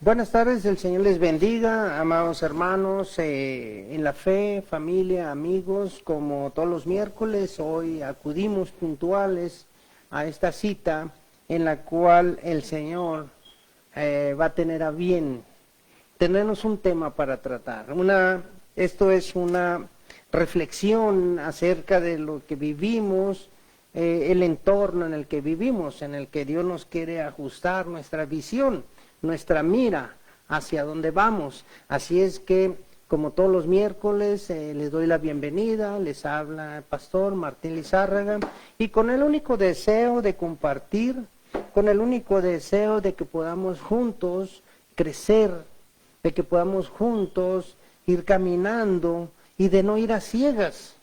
Buenas tardes, el Señor les bendiga, amados hermanos, en la fe, familia, amigos, como todos los miércoles, hoy acudimos puntuales a esta cita en la cual el Señor va a tener a bien tenernos un tema para tratar. Esto es una reflexión acerca de lo que vivimos, el entorno en el que vivimos, en el que Dios nos quiere ajustar nuestra visión, nuestra mira hacia dónde vamos. Así es que, como todos los miércoles, les doy la bienvenida, les habla el pastor Martín Lizárraga, y con el único deseo de compartir, con el único deseo de que podamos juntos crecer, de que podamos juntos ir caminando y de no ir a ciegas,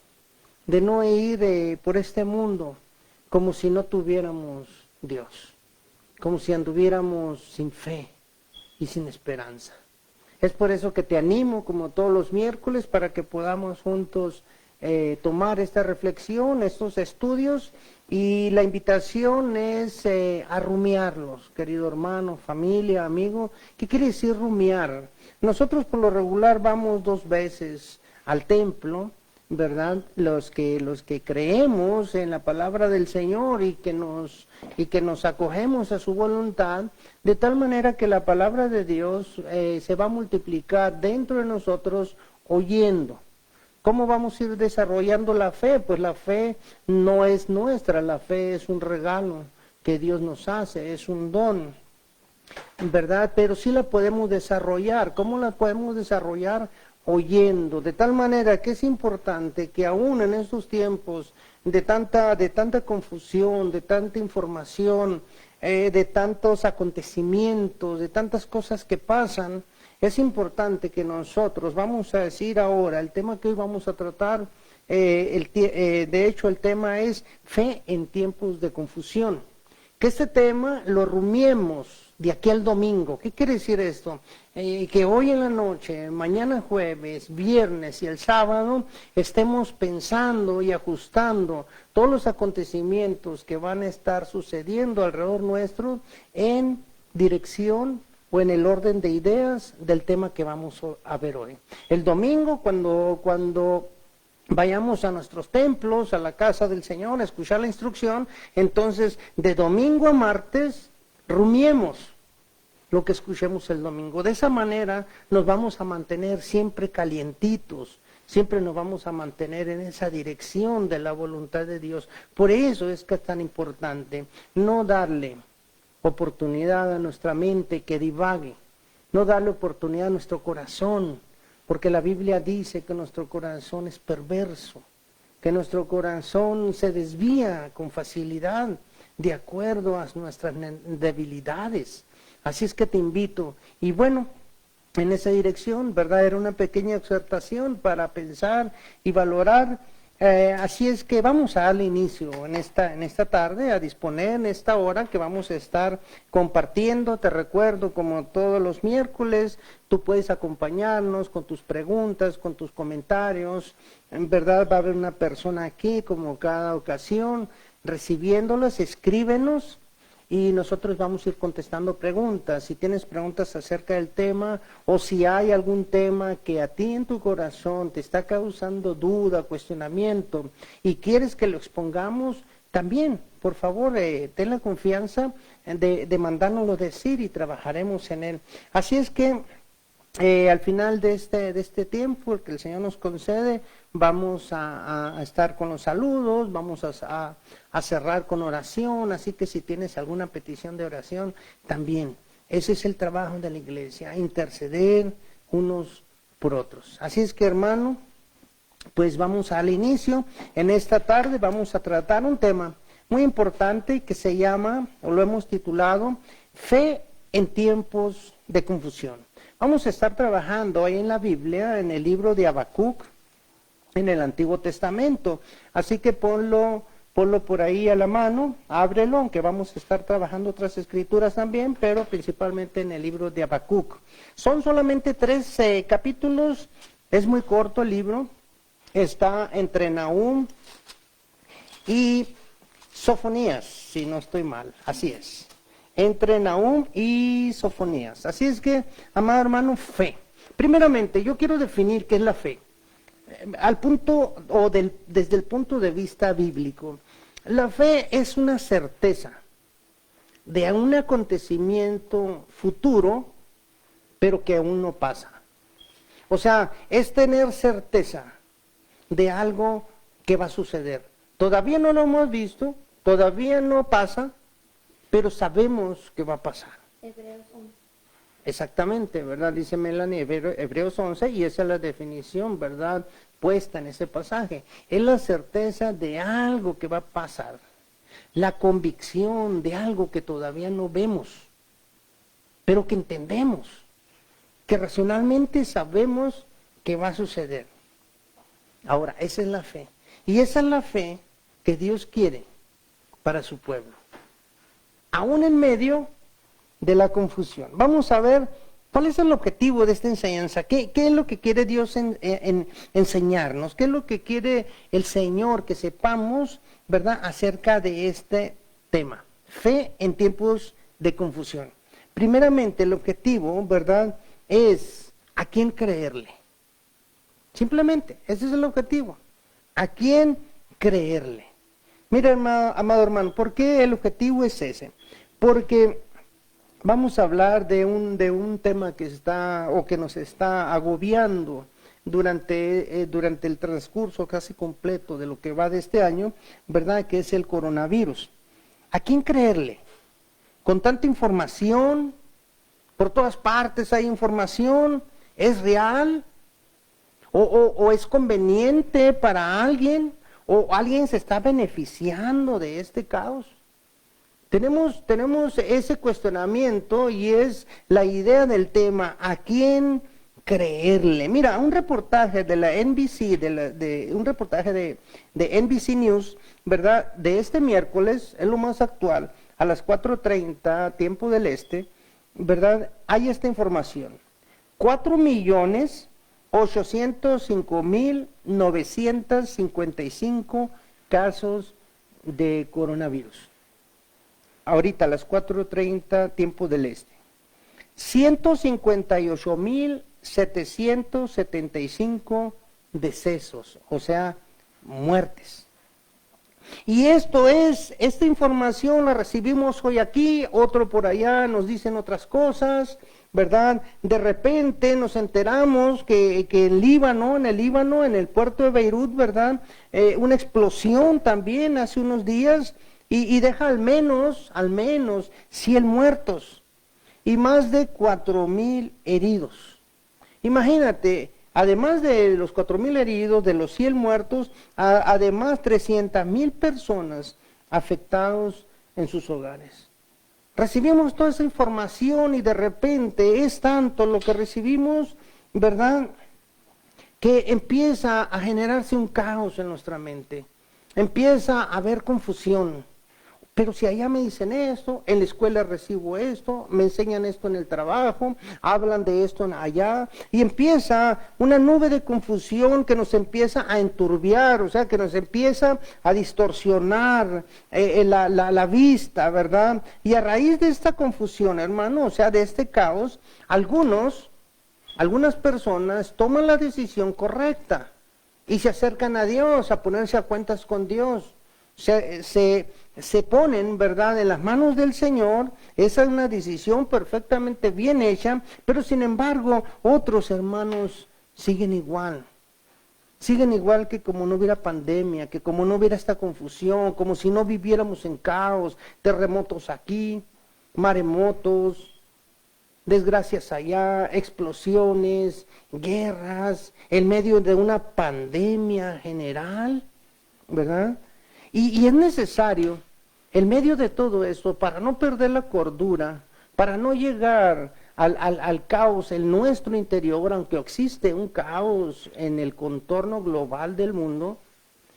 de no ir por este mundo como si no tuviéramos Dios, como si anduviéramos sin fe y sin esperanza. Es por eso que te animo, como todos los miércoles, para que podamos juntos tomar esta reflexión, estos estudios, y la invitación es a rumiarlos, querido hermano, familia, amigo. ¿Qué quiere decir rumiar? Nosotros por lo regular vamos 2 veces al templo, ¿verdad? Los que creemos en la palabra del Señor y que nos acogemos a su voluntad, de tal manera que la palabra de Dios se va a multiplicar dentro de nosotros oyendo. ¿Cómo vamos a ir desarrollando la fe? Pues la fe no es nuestra, la fe es un regalo que Dios nos hace, es un don, ¿verdad? Pero sí la podemos desarrollar. ¿Cómo la podemos desarrollar? Oyendo, de tal manera que es importante que aún en estos tiempos de tanta confusión, de tanta información, de tantos acontecimientos, de tantas cosas que pasan, es importante que nosotros, vamos a decir ahora, el tema que hoy vamos a tratar, de hecho el tema es fe en tiempos de confusión. Que este tema lo rumiemos de aquí al domingo. ¿Qué quiere decir esto? Que hoy en la noche, mañana jueves, viernes y el sábado estemos pensando y ajustando todos los acontecimientos que van a estar sucediendo alrededor nuestro en dirección o en el orden de ideas del tema que vamos a ver hoy. El domingo, cuando vayamos a nuestros templos, a la casa del Señor, a escuchar la instrucción, entonces de domingo a martes rumiemos lo que escuchemos el domingo. De esa manera nos vamos a mantener siempre calientitos, siempre nos vamos a mantener en esa dirección de la voluntad de Dios. Por eso es que es tan importante no darle oportunidad a nuestra mente que divague, no darle oportunidad a nuestro corazón, porque la Biblia dice que nuestro corazón es perverso, que nuestro corazón se desvía con facilidad de acuerdo a nuestras debilidades. Así es que te invito, y bueno, en esa dirección, ¿verdad? Era una pequeña exhortación para pensar y valorar. Así es que vamos a darle inicio en esta tarde, a disponer en esta hora que vamos a estar compartiendo. Te recuerdo, como todos los miércoles, tú puedes acompañarnos con tus preguntas, con tus comentarios. En verdad va a haber una persona aquí, como cada ocasión, recibiéndolas. Escríbenos y nosotros vamos a ir contestando preguntas. Si tienes preguntas acerca del tema, o si hay algún tema que a ti en tu corazón te está causando duda, cuestionamiento, y quieres que lo expongamos, también, por favor, ten la confianza de mandárnoslo decir y trabajaremos en él. Así es que al final de este tiempo que el Señor nos concede, vamos a estar con los saludos, vamos a cerrar con oración. Así que si tienes alguna petición de oración, también. Ese es el trabajo de la iglesia, interceder unos por otros. Así es que, hermano, pues vamos al inicio. En esta tarde vamos a tratar un tema muy importante que se llama, o lo hemos titulado, Fe en tiempos de confusión. Vamos a estar trabajando ahí en la Biblia, en el libro de Habacuc, en el Antiguo Testamento. Así que ponlo por ahí a la mano, ábrelo, aunque vamos a estar trabajando otras escrituras también, pero principalmente en el libro de Habacuc. Son solamente 3 capítulos, es muy corto el libro, está entre Nahum y Sofonías, si no estoy mal, así es. entre Nahum y Sofonías. Así es que, amado hermano, fe. Primeramente, yo quiero definir qué es la fe. Al punto, desde el punto de vista bíblico, la fe es una certeza de un acontecimiento futuro, pero que aún no pasa. O sea, es tener certeza de algo que va a suceder. Todavía no lo hemos visto, todavía no pasa, pero sabemos que va a pasar. Hebreos 11. Exactamente, ¿verdad? Dice Melanie, Hebreos 11, y esa es la definición, ¿verdad? Puesta en ese pasaje. Es la certeza de algo que va a pasar. La convicción de algo que todavía no vemos, pero que entendemos, que racionalmente sabemos que va a suceder. Ahora, esa es la fe. Y esa es la fe que Dios quiere para su pueblo. Aún en medio de la confusión. Vamos a ver cuál es el objetivo de esta enseñanza. ¿Qué es lo que quiere Dios enseñarnos? ¿Qué es lo que quiere el Señor que sepamos, verdad, acerca de este tema? Fe en tiempos de confusión. Primeramente, el objetivo, verdad, es a quién creerle. Simplemente, ese es el objetivo. ¿A quién creerle? Mira, amado hermano, ¿por qué el objetivo es ese? Porque vamos a hablar de un tema que nos está agobiando durante el transcurso casi completo de lo que va de este año, ¿verdad? Que es el coronavirus. ¿A quién creerle? Con tanta información, por todas partes hay información, ¿es real? ¿O es conveniente para alguien? ¿O alguien se está beneficiando de este caos? Tenemos ese cuestionamiento y es la idea del tema, ¿a quién creerle? Mira, un reportaje de la NBC, un reportaje de NBC News, ¿verdad? De este miércoles, es lo más actual, a las 4:30, tiempo del este, ¿verdad? Hay esta información. 4.805.955 casos de coronavirus. Ahorita a las 4:30, tiempo del este. 158.775 decesos, o sea, muertes. Y esta información la recibimos hoy aquí, otro por allá nos dicen otras cosas, ¿verdad? De repente nos enteramos que en el Líbano, en el puerto de Beirut, ¿verdad? Una explosión también hace unos días y deja al menos 100 muertos y más de 4,000 heridos. Imagínate, además de los 4,000 heridos, de los 100 muertos, además 300,000 personas afectados en sus hogares. Recibimos toda esa información y de repente es tanto lo que recibimos, ¿verdad?, que empieza a generarse un caos en nuestra mente. Empieza a haber confusión. Pero si allá me dicen esto, en la escuela recibo esto, me enseñan esto en el trabajo, hablan de esto allá, y empieza una nube de confusión que nos empieza a enturbiar, o sea, que nos empieza a distorsionar la vista, ¿verdad? Y a raíz de esta confusión, hermano, o sea, de este caos, algunas personas toman la decisión correcta y se acercan a Dios, a ponerse a cuentas con Dios. Se ponen, ¿verdad?, en las manos del Señor. Esa es una decisión perfectamente bien hecha, pero sin embargo, otros hermanos siguen igual que como no hubiera pandemia, que como no hubiera esta confusión, como si no viviéramos en caos, terremotos aquí, maremotos, desgracias allá, explosiones, guerras, en medio de una pandemia general, ¿verdad? Y es necesario, en medio de todo esto, para no perder la cordura, para no llegar al caos en nuestro interior, aunque existe un caos en el contorno global del mundo,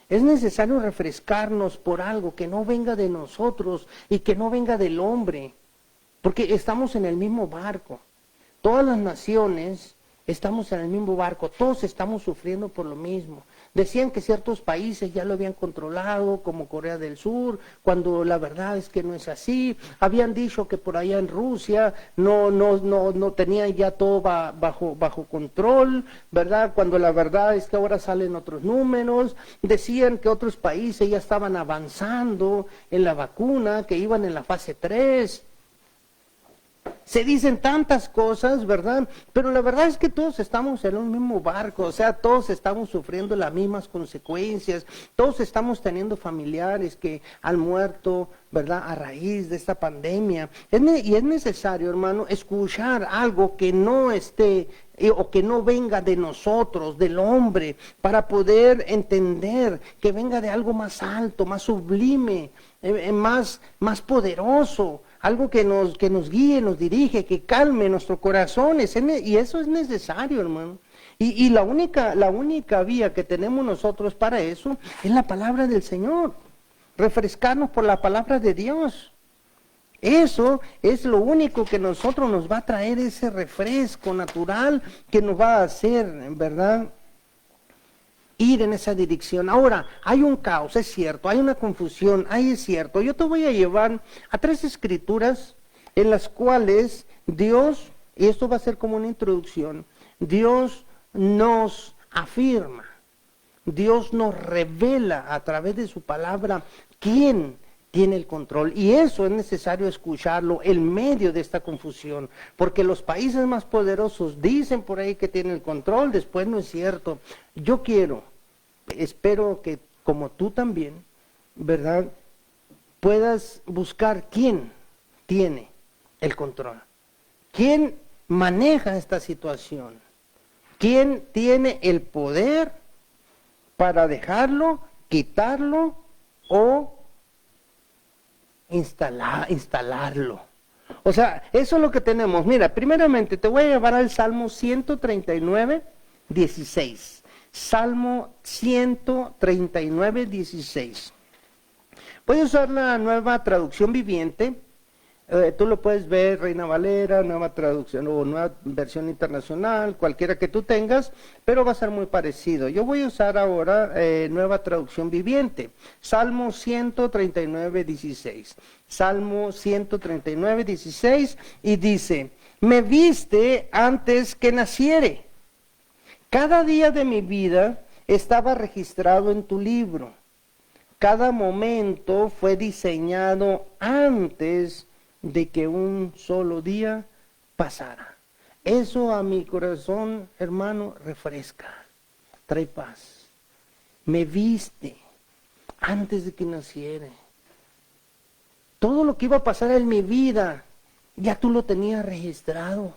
es necesario refrescarnos por algo que no venga de nosotros y que no venga del hombre, porque estamos en el mismo barco. Todas las naciones estamos en el mismo barco, todos estamos sufriendo por lo mismo. Decían que ciertos países ya lo habían controlado, como Corea del Sur, cuando la verdad es que no es así. Habían dicho que por allá en Rusia no tenían ya todo bajo control, ¿verdad? Cuando la verdad es que ahora salen otros números. Decían que otros países ya estaban avanzando en la vacuna, que iban en la fase 3. Se dicen tantas cosas, ¿verdad? Pero la verdad es que todos estamos en un mismo barco, o sea, todos estamos sufriendo las mismas consecuencias, todos estamos teniendo familiares que han muerto, ¿verdad? A raíz de esta pandemia. Y es necesario, hermano, escuchar algo que no esté o que no venga de nosotros, del hombre, para poder entender que venga de algo más alto, más sublime, más poderoso. Algo que nos guíe, nos dirige, que calme nuestros corazones. Y eso es necesario, hermano. Y la única vía que tenemos nosotros para eso es la palabra del Señor. Refrescarnos por la palabra de Dios. Eso es lo único que nosotros nos va a traer ese refresco natural que nos va a hacer, ¿verdad?, ir en esa dirección. Ahora, hay un caos, es cierto, hay una confusión, es cierto. Yo te voy a llevar a 3 escrituras en las cuales Dios, y esto va a ser como una introducción, Dios nos afirma, Dios nos revela a través de su palabra quién tiene el control. Y eso es necesario escucharlo en medio de esta confusión, porque los países más poderosos dicen por ahí que tienen el control, después no es cierto. Yo espero que como tú también, ¿verdad?, puedas buscar quién tiene el control, quién maneja esta situación, quién tiene el poder para dejarlo, quitarlo o instalarlo. O sea, eso es lo que tenemos. Mira, primeramente te voy a llevar al Salmo 139, 16. Salmo 139, 16. Voy a usar la Nueva Traducción Viviente. Tú lo puedes ver, Reina Valera, Nueva Traducción o Nueva Versión Internacional, cualquiera que tú tengas, pero va a ser muy parecido. Yo voy a usar ahora Nueva Traducción Viviente. Salmo 139, 16. Salmo 139, 16, y dice: me viste antes que naciere. Cada día de mi vida estaba registrado en tu libro. Cada momento fue diseñado antes de que un solo día pasara. Eso a mi corazón, hermano, refresca, trae paz. Me viste antes de que naciera. Todo lo que iba a pasar en mi vida, ya tú lo tenías registrado.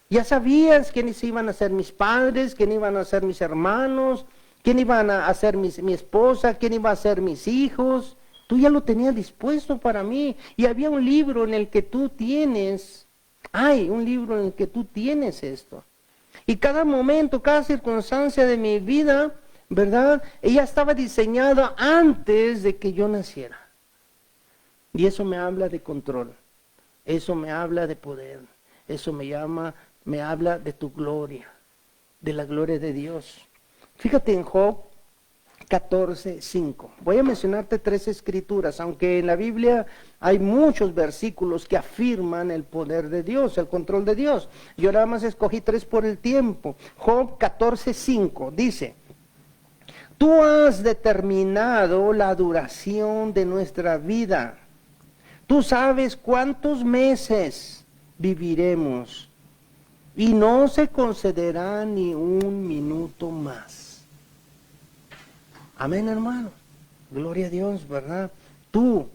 Ya sabías quiénes iban a ser mis padres, quién iban a ser mis hermanos, quién iban a ser mi esposa, quién iba a ser mis hijos. Tú ya lo tenías dispuesto para mí. Y había un libro en el que tú tienes, un libro en el que tú tienes esto. Y cada momento, cada circunstancia de mi vida, ¿verdad?, ella estaba diseñada antes de que yo naciera. Y eso me habla de control. Eso me habla de poder. Eso me habla de tu gloria, de la gloria de Dios. Fíjate en Job 14:5. Voy a mencionarte 3 escrituras, aunque en la Biblia hay muchos versículos que afirman el poder de Dios, el control de Dios. Yo nada más escogí 3 por el tiempo. Job 14:5 dice: tú has determinado la duración de nuestra vida. Tú sabes cuántos meses viviremos y no se concederá ni un minuto más. Amén, hermano. Gloria a Dios, ¿verdad? Tú,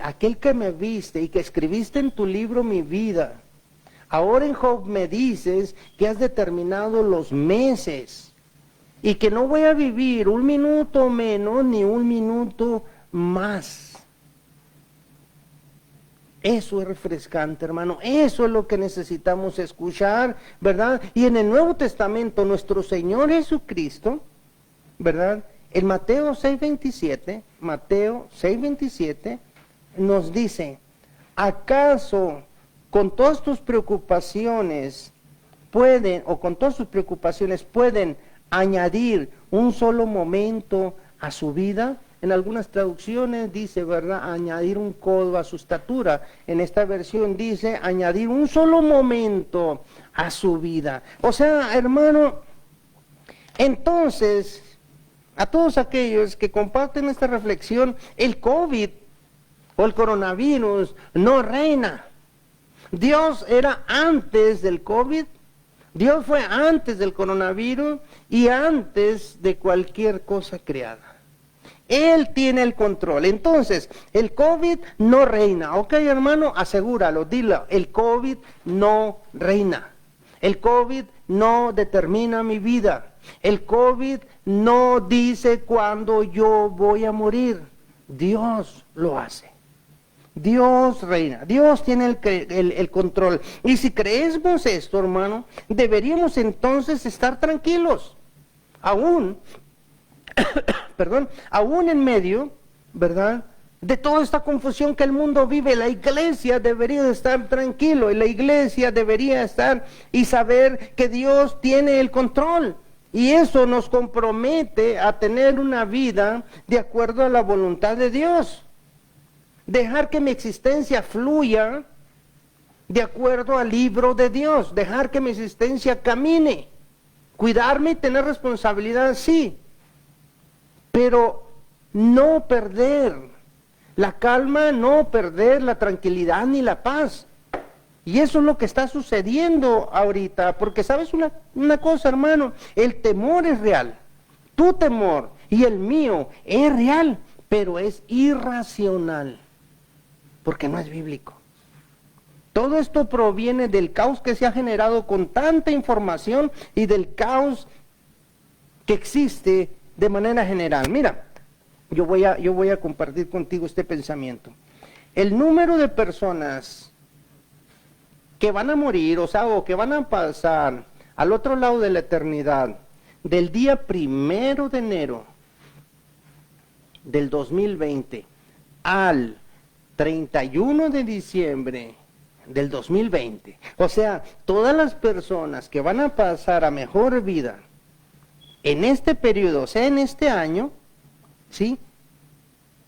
aquel que me viste y que escribiste en tu libro mi vida, ahora en Job me dices que has determinado los meses y que no voy a vivir un minuto menos ni un minuto más. Eso es refrescante, hermano. Eso es lo que necesitamos escuchar, ¿verdad? Y en el Nuevo Testamento, nuestro Señor Jesucristo, ¿verdad?, en Mateo 6:27, nos dice: ¿acaso con todas tus preocupaciones pueden, o con todas sus preocupaciones, pueden añadir un solo momento a su vida. En algunas traducciones dice, ¿verdad?, añadir un codo a su estatura. En esta versión dice, añadir un solo momento a su vida. O sea, hermano, entonces, a todos aquellos que comparten esta reflexión, el COVID o el coronavirus no reina. Dios era antes del COVID, Dios fue antes del coronavirus y antes de cualquier cosa creada. Él tiene el control. Entonces, el COVID no reina. Ok, hermano, asegúralo, dilo. El COVID no reina. El COVID no determina mi vida. El COVID no dice cuándo yo voy a morir. Dios lo hace. Dios reina. Dios tiene el control. Y si creemos esto, hermano, deberíamos entonces estar tranquilos. Aún aún en medio, ¿verdad?, de toda esta confusión que el mundo vive, la iglesia debería estar tranquilo, y la iglesia debería estar y saber que Dios tiene el control. Y eso nos compromete a tener una vida de acuerdo a la voluntad de Dios. Dejar que mi existencia fluya de acuerdo al libro de Dios. Dejar que mi existencia camine. Cuidarme y tener responsabilidad, sí. Pero no perder la calma, no perder la tranquilidad ni la paz. Y eso es lo que está sucediendo ahorita, porque sabes una cosa, hermano, el temor es real. Tu temor y el mío es real, pero es irracional, porque no es bíblico. Todo esto proviene del caos que se ha generado con tanta información y del caos que existe de manera general. Mira, yo voy a compartir contigo este pensamiento. El número de personas que van a morir, o que van a pasar al otro lado de la eternidad, del día 1 de enero del 2020 al 31 de diciembre del 2020, o sea, todas las personas que van a pasar a mejor vida en este periodo, o sea, en este año, ¿sí?,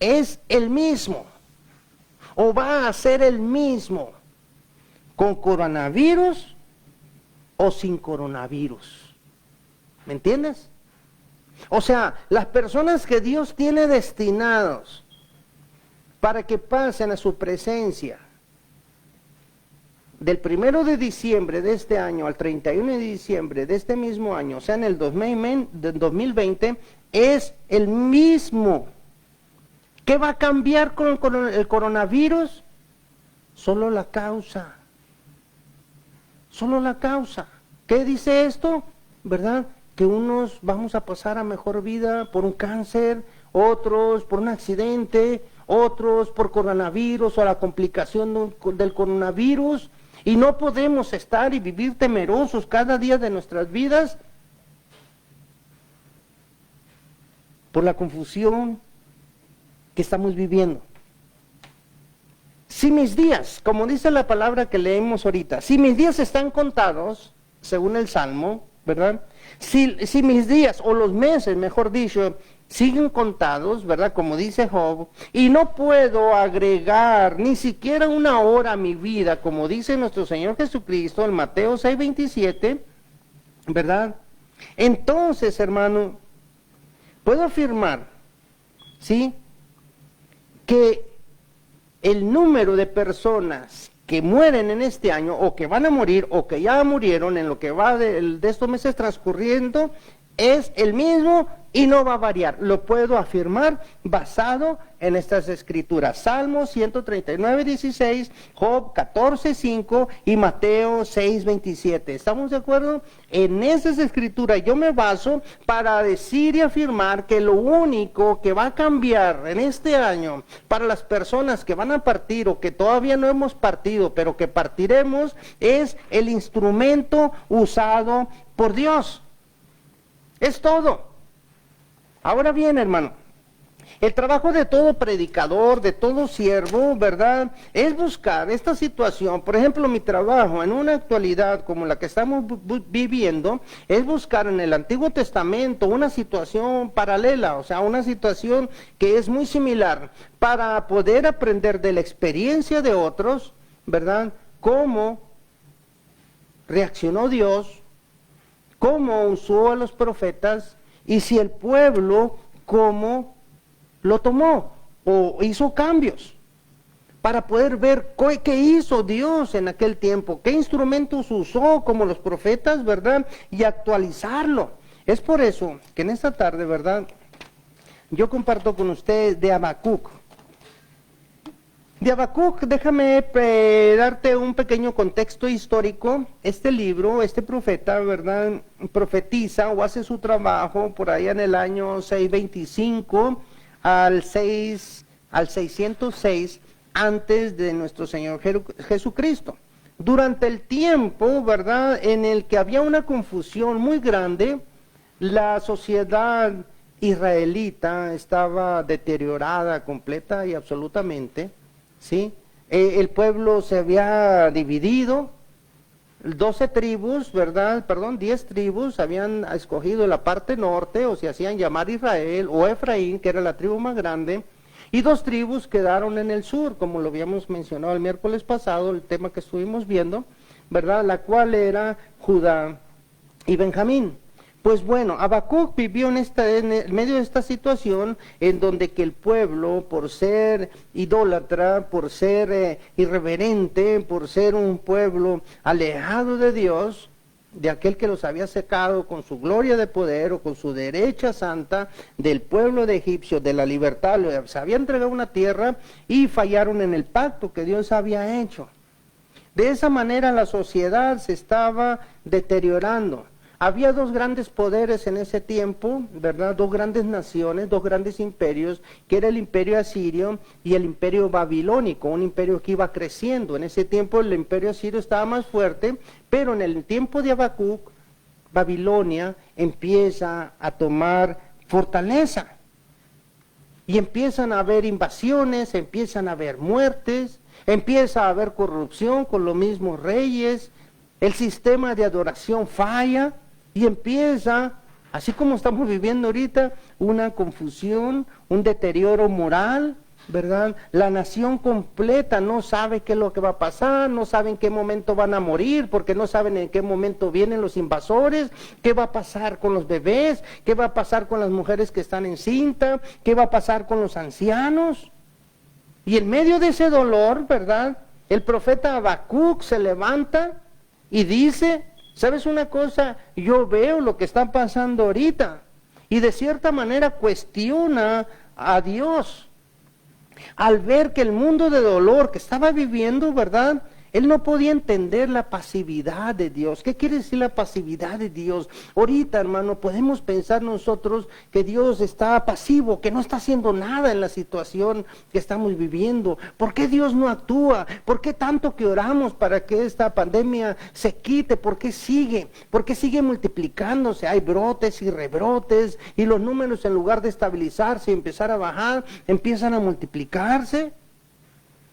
es el mismo, o va a ser el mismo, con coronavirus o sin coronavirus. ¿Me entiendes? O sea, las personas que Dios tiene destinados para que pasen a su presencia del 1 de diciembre de este año al 31 de diciembre de este mismo año, o sea, en el 2020, es el mismo. ¿Qué va a cambiar con el coronavirus? Solo la causa. Solo la causa. ¿Qué dice esto? ¿Verdad? Que unos vamos a pasar a mejor vida por un cáncer, otros por un accidente, otros por coronavirus o la complicación del coronavirus. Y no podemos estar y vivir temerosos cada día de nuestras vidas por la confusión que estamos viviendo. Si mis días, como dice la palabra que leemos ahorita, si mis días están contados, según el Salmo, ¿verdad? Si mis días, o los meses, mejor dicho, siguen contados, ¿verdad? Como dice Job, y no puedo agregar ni siquiera una hora a mi vida, como dice nuestro Señor Jesucristo en Mateo 6:27, ¿verdad? Entonces, hermano, puedo afirmar, ¿sí?, que el número de personas que mueren en este año, o que van a morir, o que ya murieron en lo que va de estos meses transcurriendo, es el mismo y no va a variar. Lo puedo afirmar basado en estas escrituras: Salmo 139:16, Job 14:5 y Mateo 6:27. ¿Estamos de acuerdo? En esas escrituras yo me baso para decir y afirmar que lo único que va a cambiar en este año para las personas que van a partir, o que todavía no hemos partido, pero que partiremos, es el instrumento usado por Dios. Es todo. Ahora bien, hermano, El trabajo de todo predicador, de todo siervo, ¿verdad? Es buscar esta situación. Por ejemplo, mi trabajo en una actualidad como la que estamos viviendo, es buscar en el Antiguo Testamento una situación paralela, o sea, una situación que es muy similar, para poder aprender de la experiencia de otros, ¿verdad? Cómo reaccionó Dios, cómo usó a los profetas, y si el pueblo, cómo lo tomó o hizo cambios, para poder ver qué hizo Dios en aquel tiempo, qué instrumentos usó como los profetas, ¿verdad? Y actualizarlo. Es por eso que en esta tarde, ¿verdad?, yo comparto con ustedes de Habacuc. De Habacuc, déjame darte un pequeño contexto histórico. Este libro, este profeta, ¿verdad?, profetiza o hace su trabajo por allá en el año 625 al 606 antes de nuestro Señor Jesucristo. Durante el tiempo, ¿verdad?, en el que había una confusión muy grande, la sociedad israelita estaba deteriorada completa y absolutamente, ¿sí? El pueblo se había dividido, 12 tribus, ¿verdad? Perdón, 10 tribus habían escogido la parte norte, o se hacían llamar Israel, o Efraín, que era la tribu más grande, y 2 tribus quedaron en el sur, como lo habíamos mencionado el miércoles pasado, el tema que estuvimos viendo, ¿verdad? La cual era Judá y Benjamín. Pues bueno, Habacuc vivió en medio de esta situación en donde que el pueblo, por ser idólatra, por ser irreverente, por ser un pueblo alejado de Dios, de aquel que los había secado con su gloria de poder o con su derecha santa del pueblo de egipcio, de la libertad, se había entregado una tierra y fallaron en el pacto que Dios había hecho. De esa manera la sociedad se estaba deteriorando. Había 2 grandes poderes en ese tiempo, ¿verdad? 2 grandes naciones, 2 grandes imperios, que era el imperio asirio y el imperio babilónico, un imperio que iba creciendo. En ese tiempo el imperio asirio estaba más fuerte, pero en el tiempo de Habacuc, Babilonia empieza a tomar fortaleza. Y empiezan a haber invasiones, empiezan a haber muertes, empieza a haber corrupción con los mismos reyes, el sistema de adoración falla, y empieza, así como estamos viviendo ahorita, una confusión, un deterioro moral, ¿verdad? La nación completa no sabe qué es lo que va a pasar, no sabe en qué momento van a morir, porque no saben en qué momento vienen los invasores, qué va a pasar con los bebés, qué va a pasar con las mujeres que están encinta, qué va a pasar con los ancianos. Y en medio de ese dolor, ¿verdad?, el profeta Habacuc se levanta y dice: ¿sabes una cosa? Yo veo lo que está pasando ahorita. Y de cierta manera cuestiona a Dios. Al ver que el mundo de dolor que estaba viviendo, ¿verdad?, él no podía entender la pasividad de Dios. ¿Qué quiere decir la pasividad de Dios? Ahorita, hermano, podemos pensar nosotros que Dios está pasivo, que no está haciendo nada en la situación que estamos viviendo. ¿Por qué Dios no actúa? ¿Por qué tanto que oramos para que esta pandemia se quite? ¿Por qué sigue? ¿Por qué sigue multiplicándose? Hay brotes y rebrotes y los números, en lugar de estabilizarse y empezar a bajar, empiezan a multiplicarse.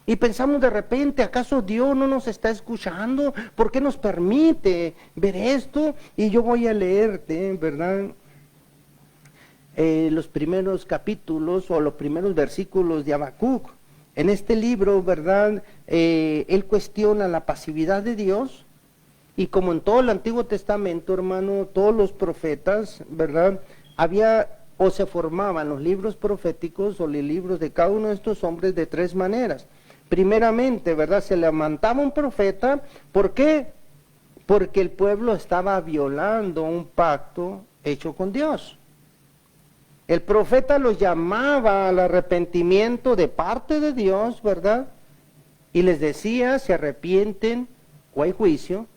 Y pensamos de repente, ¿acaso Dios no nos está escuchando? ¿Por qué nos permite ver esto? Y yo voy a leerte, ¿verdad?, los primeros capítulos o los primeros versículos de Habacuc. En este libro, ¿verdad?, él cuestiona la pasividad de Dios. Y como en todo el Antiguo Testamento, hermano, todos los profetas, ¿verdad?, había o se formaban los libros proféticos o los libros de cada uno de estos hombres de 3 maneras. Primeramente, ¿verdad?, se levantaba un profeta. ¿Por qué? Porque el pueblo estaba violando un pacto hecho con Dios. El profeta los llamaba al arrepentimiento de parte de Dios, ¿verdad?, y les decía: se arrepienten o hay juicio.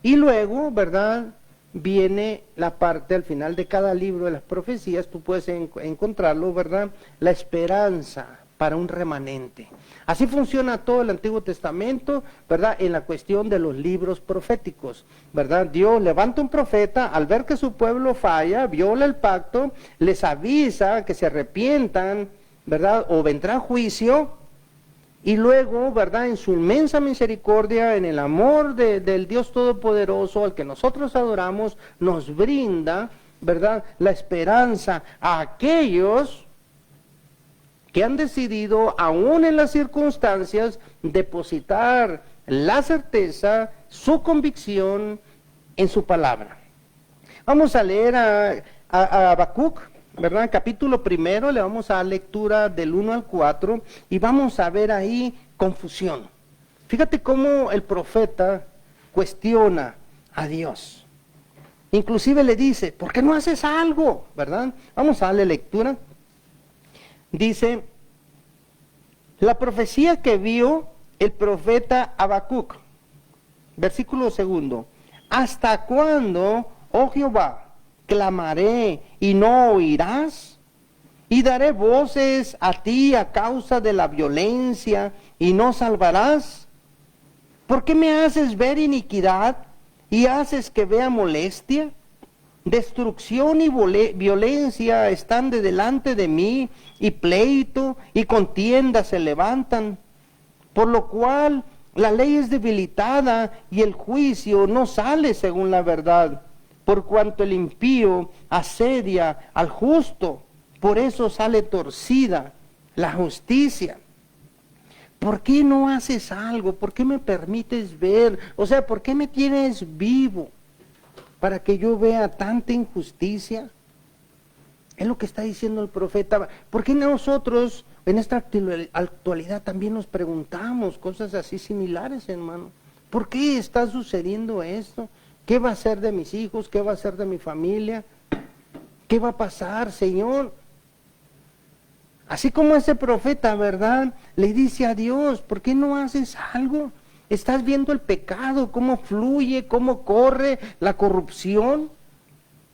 Y luego, ¿verdad?, viene la parte al final de cada libro de las profecías, tú puedes encontrarlo, ¿verdad?, la esperanza para un remanente. Así funciona todo el Antiguo Testamento, ¿verdad? En la cuestión de los libros proféticos, ¿verdad? Dios levanta un profeta al ver que su pueblo falla, viola el pacto, les avisa que se arrepientan, ¿verdad? O vendrá juicio, y luego, ¿verdad? En su inmensa misericordia, en el amor del Dios Todopoderoso, al que nosotros adoramos, nos brinda, ¿verdad? La esperanza a aquellos que han decidido, aún en las circunstancias, depositar la certeza, su convicción en su palabra. Vamos a leer a Habacuc, ¿verdad? Capítulo 1, le vamos a dar lectura del 1 al 4 y vamos a ver ahí confusión. Fíjate cómo el profeta cuestiona a Dios. Inclusive le dice, ¿por qué no haces algo? ¿Verdad? Vamos a darle lectura. Dice, la profecía que vio el profeta Habacuc, versículo 2, ¿hasta cuándo, oh Jehová, clamaré y no oirás? Y daré voces a ti a causa de la violencia y no salvarás. ¿Por qué me haces ver iniquidad y haces que vea molestia? Destrucción y violencia están de delante de mí, y pleito y contienda se levantan, por lo cual la ley es debilitada y el juicio no sale según la verdad, por cuanto el impío asedia al justo, por eso sale torcida la justicia. ¿Por qué no haces algo? ¿Por qué me permites ver? O sea, ¿por qué me tienes vivo para que yo vea tanta injusticia? Es lo que está diciendo el profeta. ¿Por qué nosotros en esta actualidad también nos preguntamos cosas así similares, hermano? ¿Por qué está sucediendo esto? ¿Qué va a ser de mis hijos? ¿Qué va a ser de mi familia? ¿Qué va a pasar, Señor? Así como ese profeta, ¿verdad? Le dice a Dios, ¿por qué no haces algo? ¿Estás viendo el pecado, cómo fluye, cómo corre la corrupción?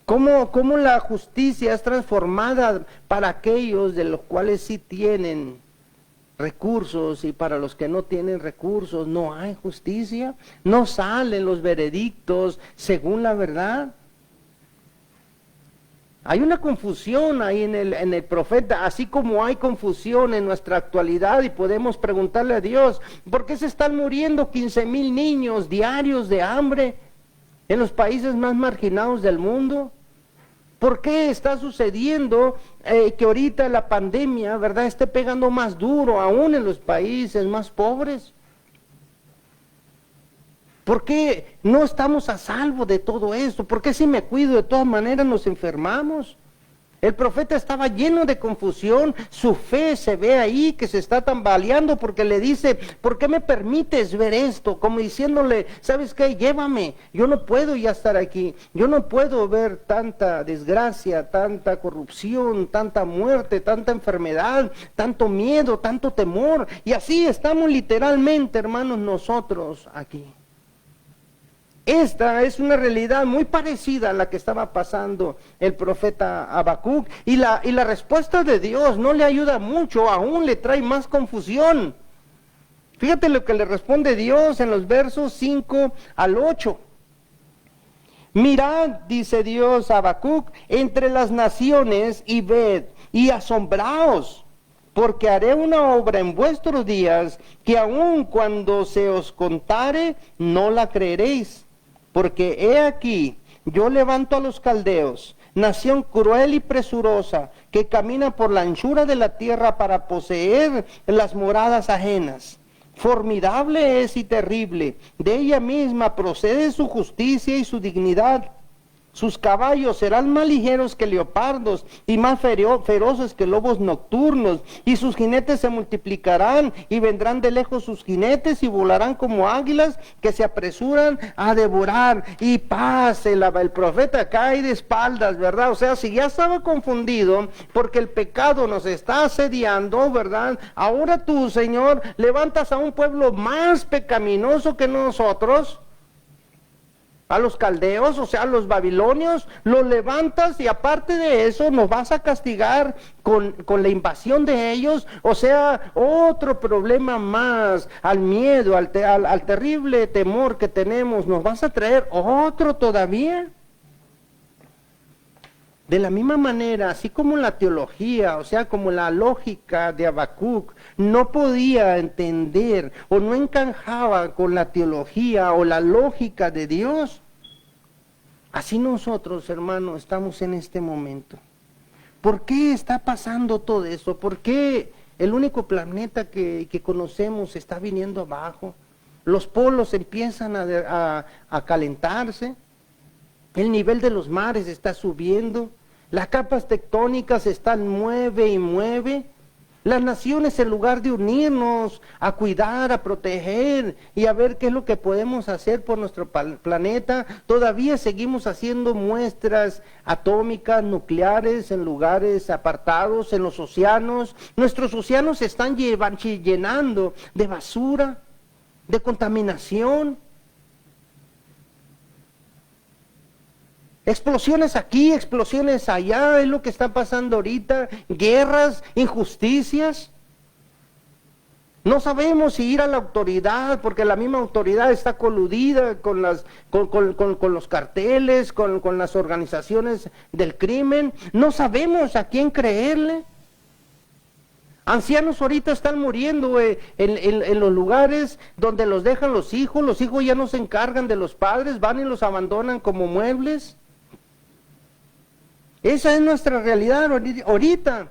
¿Cómo la justicia es transformada para aquellos de los cuales sí tienen recursos y para los que no tienen recursos? No hay justicia, no salen los veredictos según la verdad. Hay una confusión ahí en el profeta, así como hay confusión en nuestra actualidad, y podemos preguntarle a Dios, ¿por qué se están muriendo 15,000 niños diarios de hambre en los países más marginados del mundo? ¿Por qué está sucediendo que ahorita la pandemia, ¿verdad?, esté pegando más duro aún en los países más pobres? ¿Por qué no estamos a salvo de todo esto? ¿Por qué si me cuido de todas maneras nos enfermamos? El profeta estaba lleno de confusión, su fe se ve ahí que se está tambaleando porque le dice, ¿por qué me permites ver esto? Como diciéndole, ¿sabes qué? Llévame, yo no puedo ya estar aquí, yo no puedo ver tanta desgracia, tanta corrupción, tanta muerte, tanta enfermedad, tanto miedo, tanto temor. Y así estamos literalmente, hermanos, nosotros aquí. Esta es una realidad muy parecida a la que estaba pasando el profeta Habacuc, y la respuesta de Dios no le ayuda mucho, aún le trae más confusión. Fíjate lo que le responde Dios en los versos 5 al 8. Mirad, dice Dios a Habacuc, entre las naciones y ved y asombraos, porque haré una obra en vuestros días que aun cuando se os contare no la creeréis. Porque he aquí, yo levanto a los caldeos, nación cruel y presurosa, que camina por la anchura de la tierra para poseer las moradas ajenas. Formidable es y terrible, de ella misma procede su justicia y su dignidad. Sus caballos serán más ligeros que leopardos y más feroces que lobos nocturnos, y sus jinetes se multiplicarán y vendrán de lejos sus jinetes y volarán como águilas que se apresuran a devorar. Y pase, el profeta cae de espaldas, ¿verdad? O sea, si ya estaba confundido porque el pecado nos está asediando, ¿verdad? Ahora tú, Señor, levantas a un pueblo más pecaminoso que nosotros. a los caldeos, o sea, a los babilonios, los levantas y aparte de eso nos vas a castigar con la invasión de ellos, o sea, otro problema más, al miedo, al terrible temor que tenemos, nos vas a traer otro todavía. De la misma manera, así como la teología, o sea, como la lógica de Habacuc no podía entender o no encajaba con la teología o la lógica de Dios, así nosotros, hermanos, estamos en este momento. ¿Por qué está pasando todo eso? ¿Por qué el único planeta que conocemos está viniendo abajo? Los polos empiezan a calentarse. El nivel de los mares está subiendo, las capas tectónicas están mueve y mueve. Las naciones, en lugar de unirnos a cuidar, a proteger y a ver qué es lo que podemos hacer por nuestro planeta, todavía seguimos haciendo muestras atómicas, nucleares en lugares apartados, en los océanos. Nuestros océanos se están llenando de basura, de contaminación. Explosiones aquí, explosiones allá, es lo que está pasando ahorita, guerras, injusticias. No sabemos si ir a la autoridad, porque la misma autoridad está coludida con los carteles, con las organizaciones del crimen. No sabemos a quién creerle. Ancianos ahorita están muriendo en los lugares donde los dejan los hijos ya no se encargan de los padres, van y los abandonan como muebles. Esa es nuestra realidad ahorita.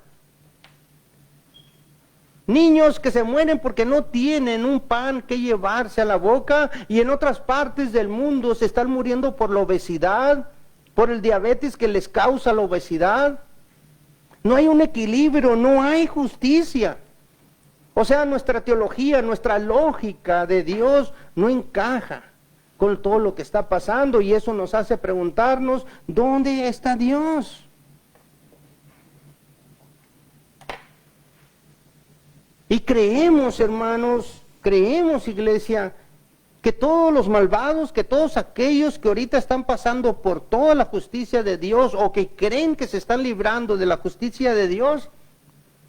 Niños que se mueren porque no tienen un pan que llevarse a la boca, y en otras partes del mundo se están muriendo por la obesidad, por el diabetes que les causa la obesidad. No hay un equilibrio, no hay justicia. O sea, nuestra teología, nuestra lógica de Dios no encaja con todo lo que está pasando, y eso nos hace preguntarnos, ¿dónde está Dios? Y creemos, hermanos, creemos, iglesia, que todos los malvados, que todos aquellos que ahorita están pasando por toda la justicia de Dios, o que creen que se están librando de la justicia de Dios,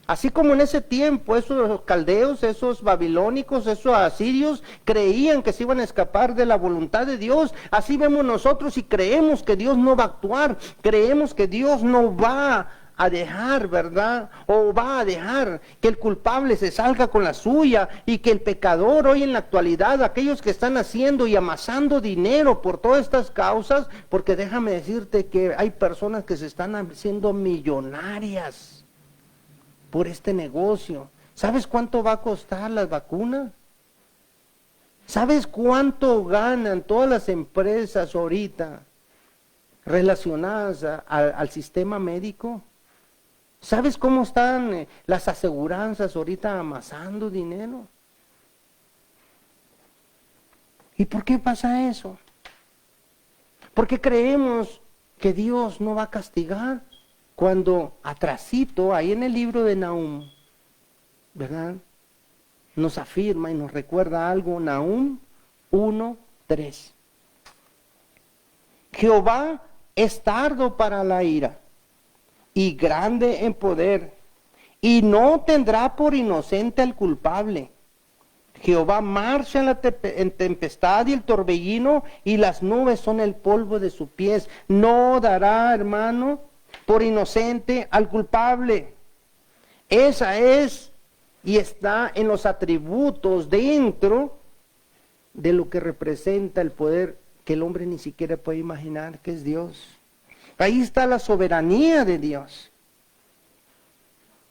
así como en ese tiempo esos caldeos, esos babilónicos, esos asirios creían que se iban a escapar de la voluntad de Dios, así vemos nosotros y creemos que Dios no va a actuar, creemos que Dios no va a dejar, ¿verdad? O va a dejar que el culpable se salga con la suya, y que el pecador hoy en la actualidad, aquellos que están haciendo y amasando dinero por todas estas causas, porque déjame decirte que hay personas que se están haciendo millonarias por este negocio. ¿Sabes cuánto va a costar las vacunas? ¿Sabes cuánto ganan todas las empresas ahorita relacionadas al sistema médico? ¿Sabes cómo están las aseguranzas ahorita amasando dinero? ¿Y por qué pasa eso? Porque creemos que Dios no va a castigar, cuando atrasito, ahí en el libro de Nahum, ¿verdad?, nos afirma y nos recuerda algo. Nahum 1:3. Jehová es tardo para la ira y grande en poder, y no tendrá por inocente al culpable. Jehová marcha en tempestad y el torbellino, y las nubes son el polvo de sus pies. No dará, hermano, por inocente al culpable. Esa es y está en los atributos dentro de lo que representa el poder que el hombre ni siquiera puede imaginar, que es Dios. Ahí está la soberanía de Dios.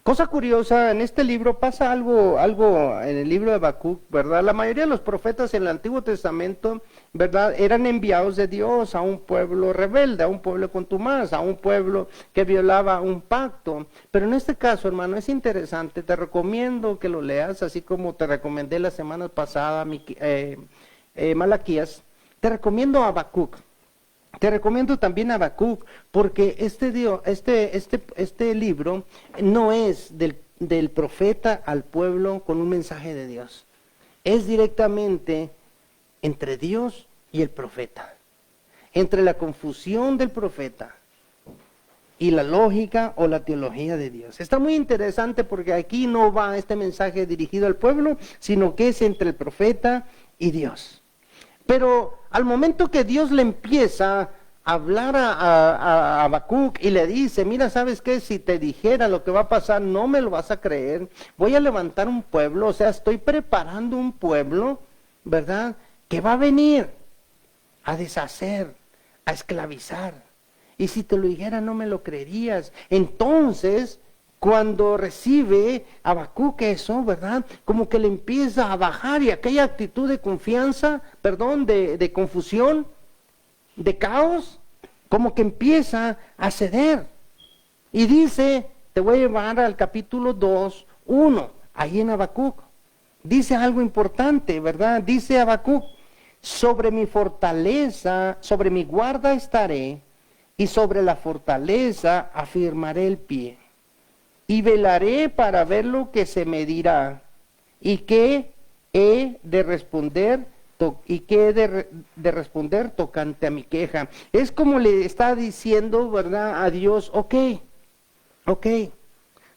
Cosa curiosa, en este libro pasa algo en el libro de Habacuc, ¿verdad? La mayoría de los profetas en el Antiguo Testamento, ¿verdad?, eran enviados de Dios a un pueblo rebelde, a un pueblo contumaz, a un pueblo que violaba un pacto. Pero en este caso, hermano, es interesante, te recomiendo que lo leas, así como te recomendé la semana pasada Malaquías, te recomiendo Habacuc. Te recomiendo también Habacuc, porque este libro no es del profeta al pueblo con un mensaje de Dios. Es directamente entre Dios y el profeta. entre la confusión del profeta y la lógica o la teología de Dios. Está muy interesante porque aquí no va este mensaje dirigido al pueblo, sino que es entre el profeta y Dios. Pero al momento que Dios le empieza a hablar a Habacuc y le dice, mira, ¿sabes qué? Si te dijera lo que va a pasar, no me lo vas a creer. Voy a levantar un pueblo, o sea, estoy preparando un pueblo, ¿verdad? Que va a venir a deshacer, a esclavizar. Y si te lo dijera, no me lo creerías. Entonces, cuando recibe Habacuc eso, ¿verdad? Como que le empieza a bajar y aquella actitud de confianza, de confusión, de caos, como que empieza a ceder. Y dice, te voy a llevar al capítulo 2, 1, ahí en Habacuc. Dice algo importante, ¿verdad? Dice Habacuc, sobre mi fortaleza, sobre mi guarda estaré, y sobre la fortaleza afirmaré el pie. Y velaré para ver lo que se me dirá, y qué he de responder, tocante a mi queja. Es como le está diciendo, ¿verdad?, a Dios, ok,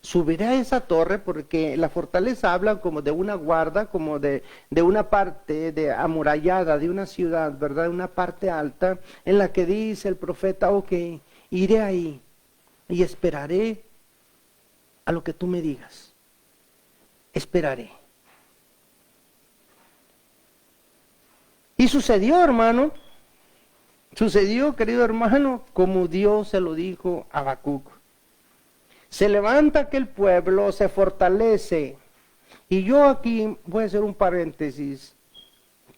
subiré a esa torre, porque la fortaleza habla como de una guarda, como de una parte amurallada de una ciudad, ¿verdad? Una parte alta en la que dice el profeta, ok, iré ahí y esperaré a lo que tú me digas. Esperaré. Y sucedió, hermano, querido hermano, como Dios se lo dijo a Habacuc. Se levanta aquel pueblo, se fortalece. Y yo aquí voy a hacer un paréntesis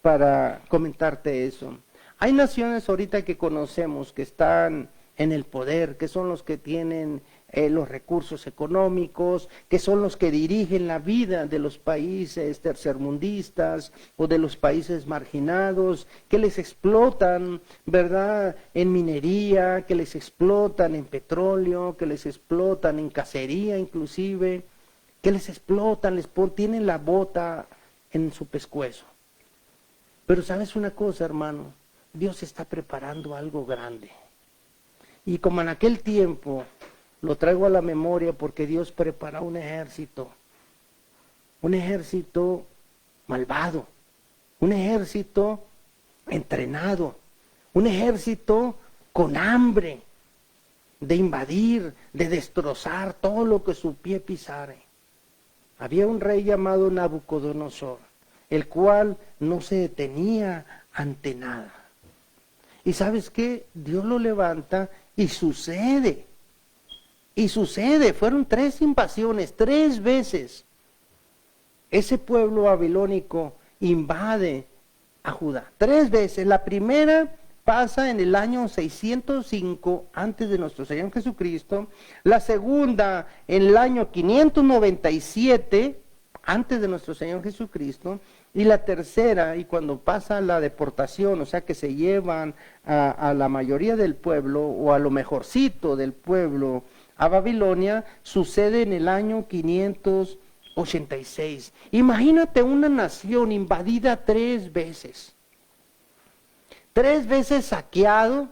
para comentarte eso. Hay naciones ahorita que conocemos que están en el poder, que son los que tienen los recursos económicos, que son los que dirigen la vida de los países tercermundistas o de los países marginados, que les explotan, ¿verdad?, en minería, que les explotan en petróleo, que les explotan en cacería inclusive, que les explotan, tienen la bota en su pescuezo. Pero ¿sabes una cosa, hermano? Dios está preparando algo grande. Y como en aquel tiempo, lo traigo a la memoria porque Dios prepara un ejército malvado, un ejército entrenado, un ejército con hambre de invadir, de destrozar todo lo que su pie pisare. Había un rey llamado Nabucodonosor, el cual no se detenía ante nada. Y ¿sabes qué? Dios lo levanta y sucede. Fueron 3 invasiones, 3 veces. Ese pueblo babilónico invade a Judá. 3 veces. La primera pasa en el año 605 antes de nuestro Señor Jesucristo. La segunda en el año 597 antes de nuestro Señor Jesucristo. Y la tercera, y cuando pasa la deportación, o sea que se llevan a la mayoría del pueblo o a lo mejorcito del pueblo a Babilonia, sucede en el año 586. Imagínate una nación invadida 3 veces. 3 veces saqueado,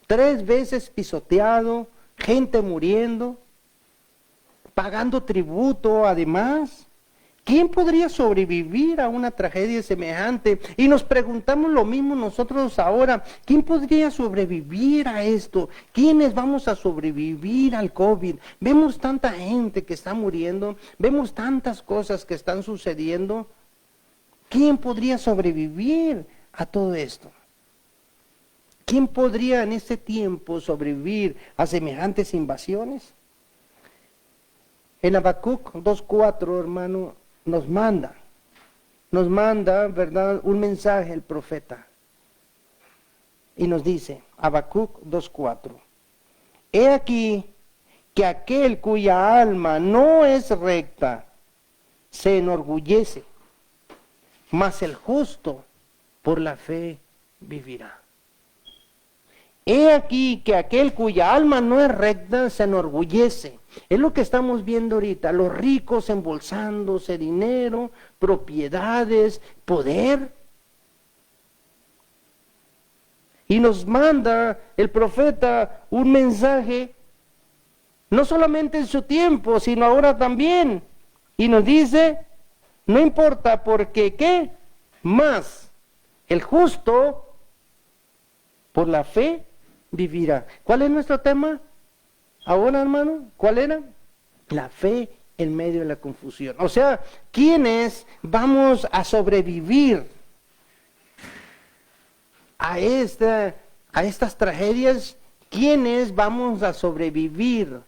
3 veces pisoteado, gente muriendo, pagando tributo además. ¿Quién podría sobrevivir a una tragedia semejante? Y nos preguntamos lo mismo nosotros ahora. ¿Quién podría sobrevivir a esto? ¿Quiénes vamos a sobrevivir al COVID? Vemos tanta gente que está muriendo, vemos tantas cosas que están sucediendo. ¿Quién podría sobrevivir a todo esto? ¿Quién podría en este tiempo sobrevivir a semejantes invasiones? En Habacuc 2:4, hermano, nos manda, ¿verdad?, un mensaje el profeta. Y nos dice, Habacuc 2:4, he aquí que aquel cuya alma no es recta se enorgullece, mas el justo por la fe vivirá. He aquí que aquel cuya alma no es recta se enorgullece. Es lo que estamos viendo ahorita, los ricos embolsándose dinero, propiedades, poder. Y nos manda el profeta un mensaje, no solamente en su tiempo, sino ahora también. Y nos dice, no importa porque ¿qué? Más el justo por la fe vivirá. ¿Cuál es nuestro tema ahora, hermano? ¿Cuál era? La fe en medio de la confusión. O sea, ¿quiénes vamos a sobrevivir a estas tragedias? ¿Quiénes vamos a sobrevivir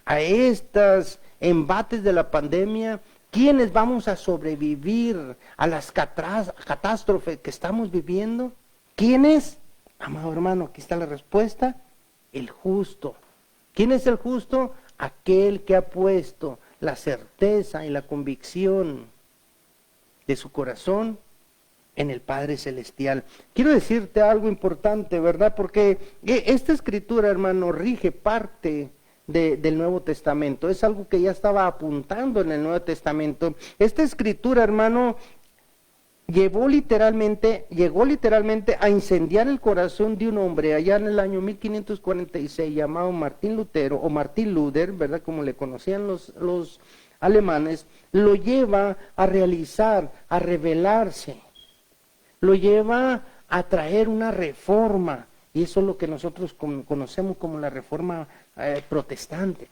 a estos embates de la pandemia? ¿Quiénes vamos a sobrevivir a las catástrofes que estamos viviendo? ¿Quiénes? Amado hermano, aquí está la respuesta: el justo. ¿Quién es el justo? Aquel que ha puesto la certeza y la convicción de su corazón en el Padre Celestial. Quiero decirte algo importante, ¿verdad? Porque esta escritura, hermano, rige parte del Nuevo Testamento. Es algo que ya estaba apuntando en el Nuevo Testamento. Esta escritura, hermano, llegó literalmente a incendiar el corazón de un hombre allá en el año 1546 llamado Martín Lutero, o Martín Luther, ¿verdad? Como le conocían los alemanes. Lo lleva a realizar, a rebelarse, lo lleva a traer una reforma, y eso es lo que nosotros conocemos como la reforma protestante,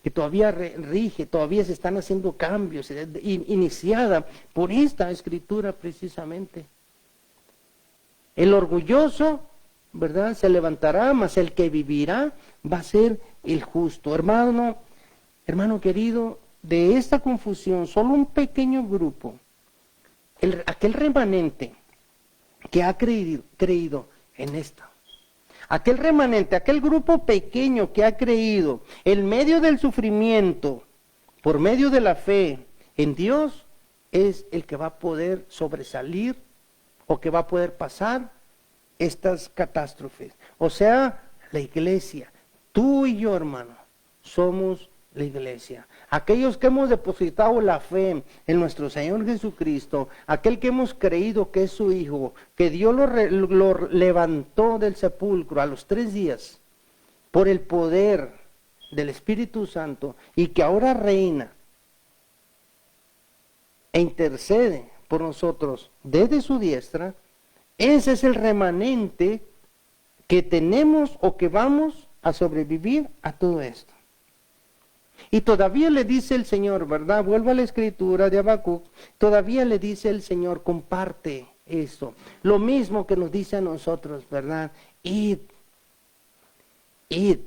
que todavía rige, todavía se están haciendo cambios, iniciada por esta escritura precisamente. El orgulloso, ¿verdad?, se levantará, mas el que vivirá va a ser el justo. Hermano querido, de esta confusión, solo un pequeño grupo, aquel remanente que ha creído en esto. Aquel remanente, aquel grupo pequeño que ha creído en medio del sufrimiento, por medio de la fe en Dios, es el que va a poder sobresalir o que va a poder pasar estas catástrofes. O sea, la iglesia, tú y yo, hermano, somos la iglesia. Aquellos que hemos depositado la fe en nuestro Señor Jesucristo, aquel que hemos creído que es su Hijo, que Dios lo levantó del sepulcro a los 3 días por el poder del Espíritu Santo, y que ahora reina e intercede por nosotros desde su diestra. Ese es el remanente que tenemos o que vamos a sobrevivir a todo esto. Y todavía le dice el Señor, ¿verdad? Vuelvo a la escritura de Habacuc. Todavía le dice el Señor, comparte esto. Lo mismo que nos dice a nosotros, ¿verdad? Id. ¿Y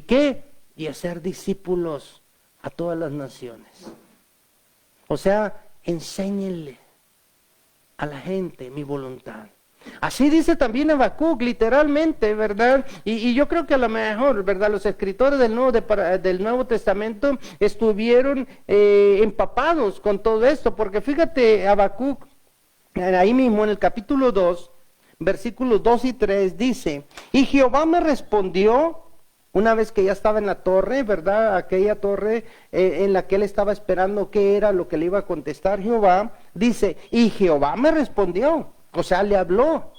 qué? Y hacer discípulos a todas las naciones. O sea, enséñenle a la gente mi voluntad. Así dice también Habacuc, literalmente, ¿verdad? Y yo creo que a lo mejor, ¿verdad?, los escritores del Nuevo Testamento estuvieron empapados con todo esto, porque fíjate, Habacuc, ahí mismo en el capítulo 2, versículos 2 y 3, dice: y Jehová me respondió, una vez que ya estaba en la torre, ¿verdad?, aquella torre en la que él estaba esperando qué era lo que le iba a contestar Jehová, dice: y Jehová me respondió. O sea, le habló,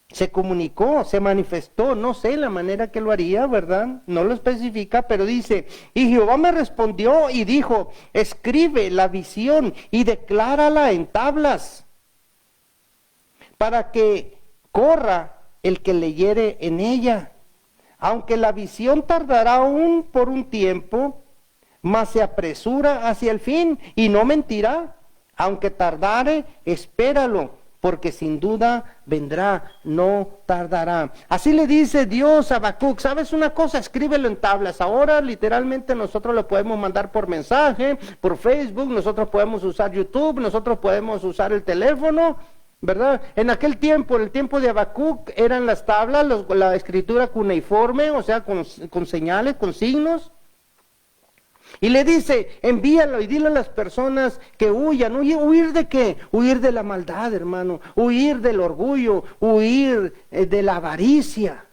se comunicó, se manifestó, no sé la manera que lo haría, ¿verdad? No lo especifica, pero dice: y Jehová me respondió y dijo: escribe la visión y declárala en tablas, para que corra el que leyere en ella. Aunque la visión tardará aún por un tiempo, mas se apresura hacia el fin y no mentirá. Aunque tardare, espéralo, porque sin duda vendrá, no tardará. Así le dice Dios a Habacuc: ¿sabes una cosa? Escríbelo en tablas. Ahora literalmente nosotros lo podemos mandar por mensaje, por Facebook, nosotros podemos usar YouTube, nosotros podemos usar el teléfono, ¿verdad? En aquel tiempo, en el tiempo de Habacuc, eran las tablas, la escritura cuneiforme, o sea, con señales, con signos. Y le dice: envíalo y dile a las personas que huyan. ¿Huir de qué? Huir de la maldad, hermano. Huir del orgullo, huir de la avaricia.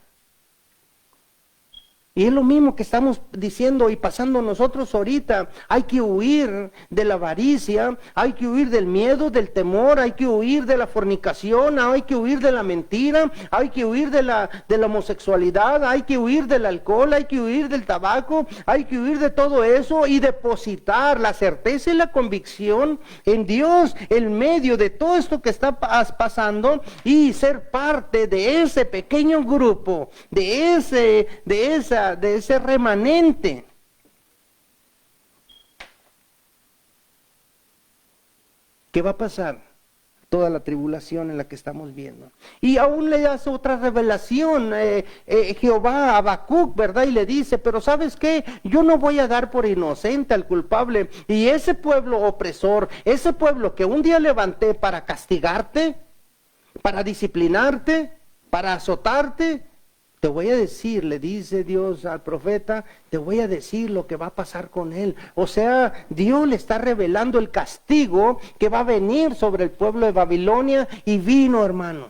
Y es lo mismo que estamos diciendo y pasando nosotros ahorita. Hay que huir de la avaricia, hay que huir del miedo, del temor, hay que huir de la fornicación, hay que huir de la mentira, hay que huir de la homosexualidad, hay que huir del alcohol, hay que huir del tabaco, hay que huir de todo eso y depositar la certeza y la convicción en Dios, en medio de todo esto que está pasando, y ser parte de ese pequeño grupo, de ese remanente. ¿Qué va a pasar? Toda la tribulación en la que estamos viendo. Y aún le hace otra revelación Jehová a Habacuc, ¿verdad? Y le dice, pero ¿sabes qué? Yo no voy a dar por inocente al culpable. Y ese pueblo opresor, ese pueblo que un día levanté para castigarte, para disciplinarte, para azotarte, te voy a decir, le dice Dios al profeta, te voy a decir lo que va a pasar con él. O sea, Dios le está revelando el castigo que va a venir sobre el pueblo de Babilonia, y vino, hermano,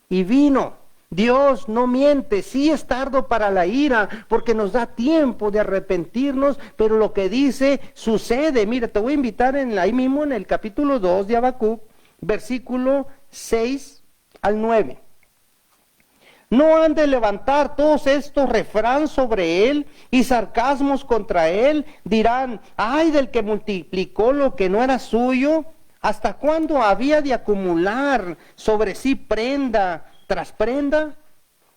y vino. Dios no miente, sí es tardo para la ira, porque nos da tiempo de arrepentirnos, pero lo que dice sucede. Mira, te voy a invitar ahí mismo en el capítulo 2 de Habacuc, versículo 6 al 9. No han de levantar todos estos refrán sobre él y sarcasmos contra él. Dirán, ay del que multiplicó lo que no era suyo. ¿Hasta cuándo había de acumular sobre sí prenda tras prenda?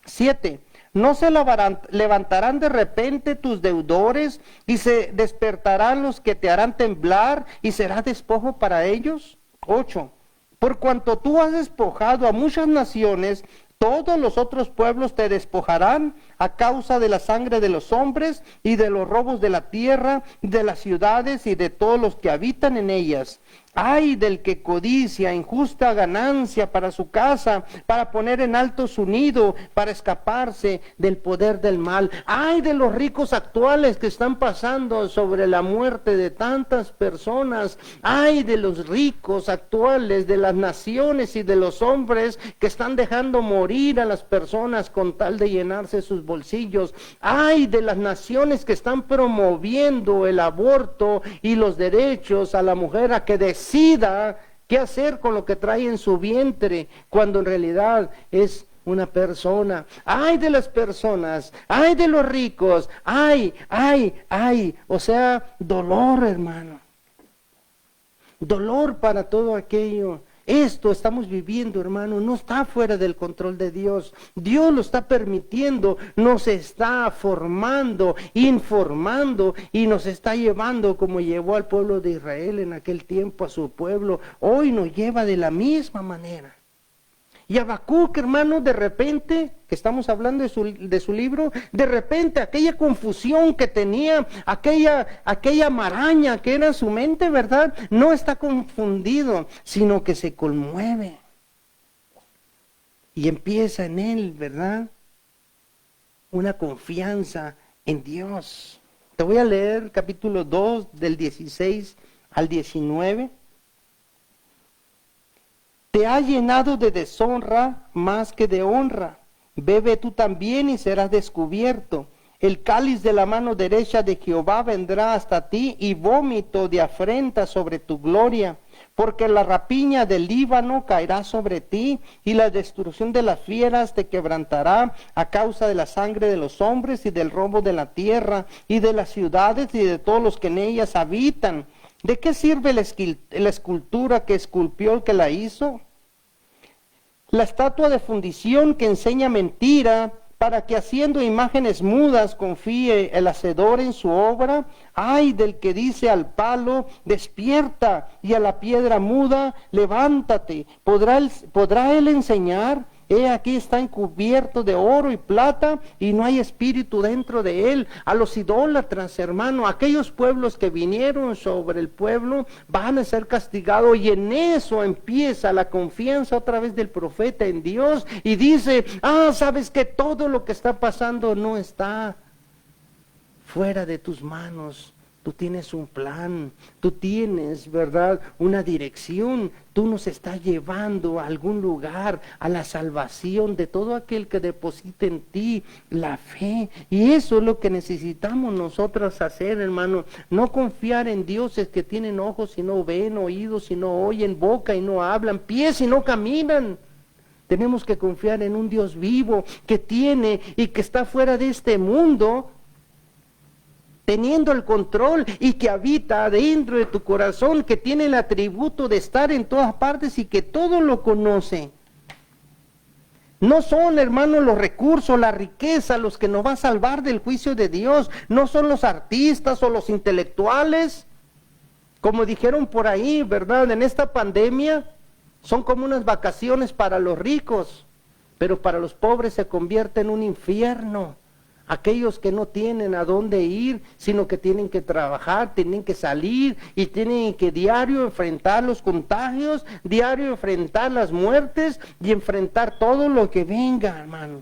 7. No se levantarán de repente tus deudores y se despertarán los que te harán temblar y será despojo para ellos. 8. Por cuanto tú has despojado a muchas naciones, todos los otros pueblos te despojarán a causa de la sangre de los hombres y de los robos de la tierra, de las ciudades y de todos los que habitan en ellas. Ay del que codicia injusta ganancia para su casa, para poner en alto su nido, para escaparse del poder del mal. Ay de los ricos actuales que están pasando sobre la muerte de tantas personas. Ay de los ricos actuales, de las naciones y de los hombres que están dejando morir a las personas con tal de llenarse sus bolsillos. Ay de las naciones que están promoviendo el aborto y los derechos a la mujer a que decida qué hacer con lo que trae en su vientre, cuando en realidad es una persona. Ay de las personas, ay de los ricos, ay, o sea, dolor, hermano. Dolor para todo aquello. Esto estamos viviendo, hermano, no está fuera del control de Dios. Dios lo está permitiendo, nos está formando, informando y nos está llevando como llevó al pueblo de Israel en aquel tiempo a su pueblo. Hoy nos lleva de la misma manera. Y Habacuc, hermano, de repente, que estamos hablando de su libro, de repente aquella confusión que tenía, aquella maraña que era en su mente, ¿verdad? No está confundido, sino que se conmueve. Y empieza en él, ¿verdad? Una confianza en Dios. Te voy a leer capítulo 2 del 16 al 19. Te ha llenado de deshonra más que de honra. Bebe tú también y serás descubierto. El cáliz de la mano derecha de Jehová vendrá hasta ti y vómito de afrenta sobre tu gloria. Porque la rapiña del Líbano caerá sobre ti y la destrucción de las fieras te quebrantará a causa de la sangre de los hombres y del robo de la tierra y de las ciudades y de todos los que en ellas habitan. ¿De qué sirve la escultura que esculpió el que la hizo? La estatua de fundición que enseña mentira, para que haciendo imágenes mudas confíe el hacedor en su obra. Ay del que dice al palo, despierta, y a la piedra muda, levántate. ¿Podrá él enseñar? He aquí está encubierto de oro y plata y no hay espíritu dentro de él. A los idólatras, hermano, aquellos pueblos que vinieron sobre el pueblo van a ser castigados, y en eso empieza la confianza otra vez del profeta en Dios y dice, sabes que todo lo que está pasando no está fuera de tus manos. Tú tienes un plan, tú tienes, ¿verdad?, una dirección. Tú nos estás llevando a algún lugar, a la salvación de todo aquel que deposite en ti la fe. Y eso es lo que necesitamos nosotros hacer, hermano. No confiar en dioses que tienen ojos y no ven, oídos y no oyen, boca y no hablan, pies y no caminan. Tenemos que confiar en un Dios vivo que tiene y que está fuera de este mundo, teniendo el control y que habita dentro de tu corazón, que tiene el atributo de estar en todas partes y que todo lo conoce. No son, hermanos, los recursos, la riqueza, los que nos va a salvar del juicio de Dios. No son los artistas o los intelectuales, como dijeron por ahí, ¿verdad? En esta pandemia son como unas vacaciones para los ricos, pero para los pobres se convierte en un infierno. Aquellos que no tienen a dónde ir, sino que tienen que trabajar, tienen que salir y tienen que diario enfrentar los contagios, diario enfrentar las muertes y enfrentar todo lo que venga, hermano.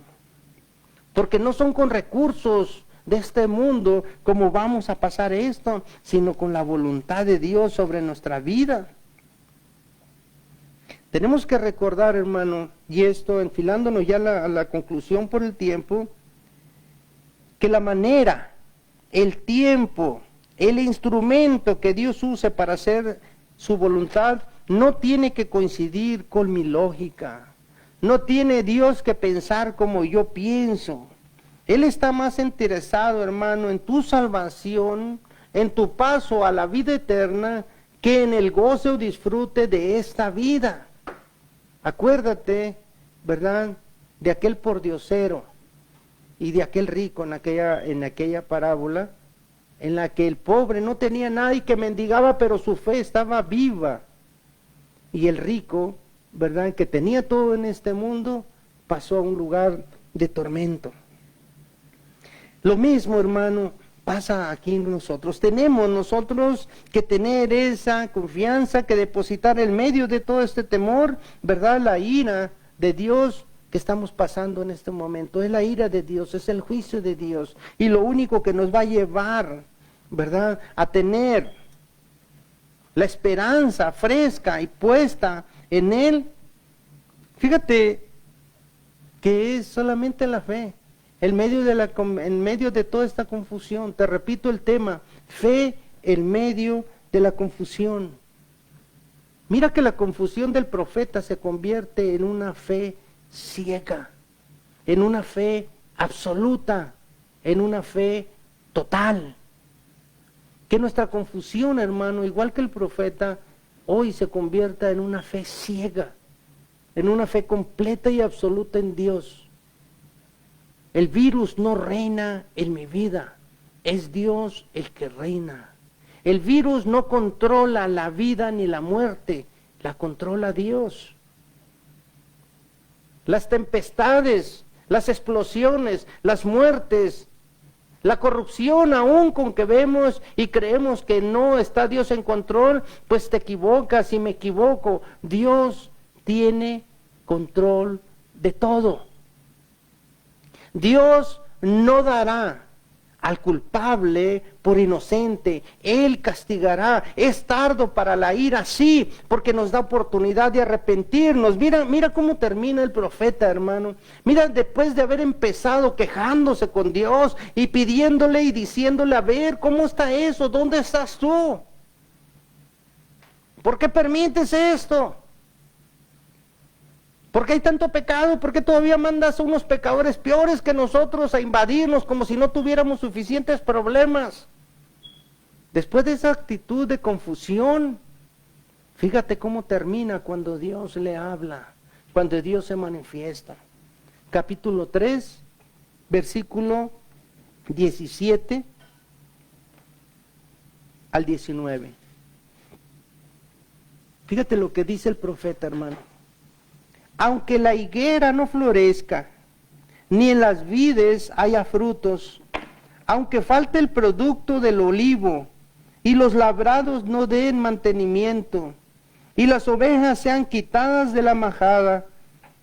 Porque no son con recursos de este mundo como vamos a pasar esto, sino con la voluntad de Dios sobre nuestra vida. Tenemos que recordar, hermano, y esto enfilándonos ya a la conclusión por el tiempo, que la manera, el tiempo, el instrumento que Dios use para hacer su voluntad no tiene que coincidir con mi lógica. No tiene Dios que pensar como yo pienso. Él está más interesado, hermano, en tu salvación, en tu paso a la vida eterna, que en el goce o disfrute de esta vida. Acuérdate, ¿verdad?, de aquel pordiosero y de aquel rico en aquella parábola, en la que el pobre no tenía nada y que mendigaba, pero su fe estaba viva. Y el rico, ¿verdad?, que tenía todo en este mundo, pasó a un lugar de tormento. Lo mismo, hermano, pasa aquí en nosotros. Tenemos nosotros que tener esa confianza, que depositar en medio de todo este temor, ¿verdad?, la ira de Dios que estamos pasando en este momento. Es la ira de Dios, es el juicio de Dios. Y lo único que nos va a llevar, ¿verdad?, a tener la esperanza fresca y puesta en Él, fíjate que es solamente la fe. En medio de toda esta confusión, te repito el tema, fe en medio de la confusión. Mira que la confusión del profeta se convierte en una fe ciega, en una fe absoluta, en una fe total. Que nuestra confusión, hermano, igual que el profeta, hoy se convierta en una fe ciega, en una fe completa y absoluta en Dios. El virus no reina en mi vida, es Dios el que reina. El virus no controla la vida ni la muerte, la controla Dios. Las tempestades, las explosiones, las muertes, la corrupción aún con que vemos y creemos que no está Dios en control, pues te equivocas y me equivoco. Dios tiene control de todo. Dios no dará al culpable por inocente. Él castigará. Es tardo para la ira, sí, porque nos da oportunidad de arrepentirnos. Mira cómo termina el profeta, hermano. Mira, después de haber empezado quejándose con Dios y pidiéndole y diciéndole, a ver, ¿cómo está eso? ¿Dónde estás tú? ¿Por qué permites esto? ¿Por qué hay tanto pecado? ¿Por qué todavía mandas a unos pecadores peores que nosotros a invadirnos como si no tuviéramos suficientes problemas? Después de esa actitud de confusión, fíjate cómo termina cuando Dios le habla, cuando Dios se manifiesta. Capítulo 3, versículo 17 al 19. Fíjate lo que dice el profeta, hermano. Aunque la higuera no florezca, ni en las vides haya frutos, aunque falte el producto del olivo, y los labrados no den mantenimiento, y las ovejas sean quitadas de la majada,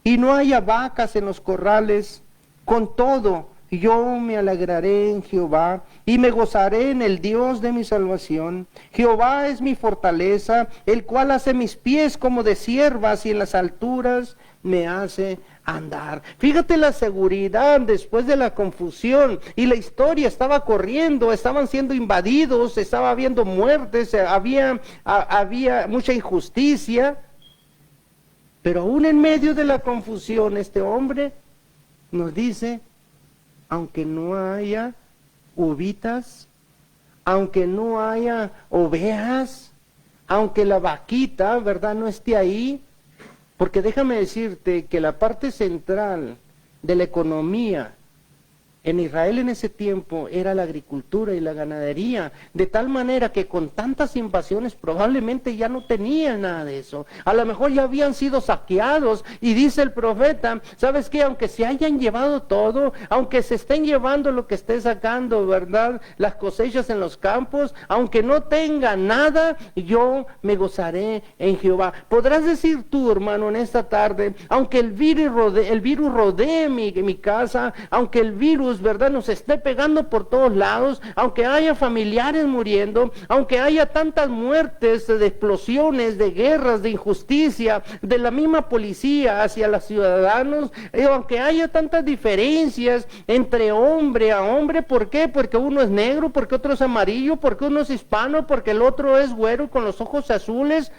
y no haya vacas en los corrales, con todo Yo me alegraré en Jehová y me gozaré en el Dios de mi salvación. Jehová es mi fortaleza, el cual hace mis pies como de ciervas y en las alturas me hace andar. Fíjate la seguridad después de la confusión, y la historia estaba corriendo, estaban siendo invadidos, estaba habiendo muertes, había mucha injusticia, pero aún en medio de la confusión este hombre nos dice: aunque no haya uvitas, aunque no haya ovejas, aunque la vaquita, ¿verdad?, no esté ahí. Porque déjame decirte que la parte central de la economía en Israel en ese tiempo era la agricultura y la ganadería, de tal manera que con tantas invasiones probablemente ya no tenían nada de eso. A lo mejor ya habían sido saqueados, y dice el profeta: ¿sabes qué? Aunque se hayan llevado todo, aunque se estén llevando lo que esté sacando, ¿verdad?, las cosechas en los campos, aunque no tenga nada, yo me gozaré en Jehová. Podrás decir tú, hermano, en esta tarde: aunque el virus rodee mi casa, aunque el virus, ¿verdad?, nos esté pegando por todos lados, aunque haya familiares muriendo, aunque haya tantas muertes de explosiones, de guerras, de injusticia, de la misma policía hacia los ciudadanos, aunque haya tantas diferencias entre hombre a hombre, ¿por qué? Porque uno es negro, porque otro es amarillo, porque uno es hispano, porque el otro es güero con los ojos azules,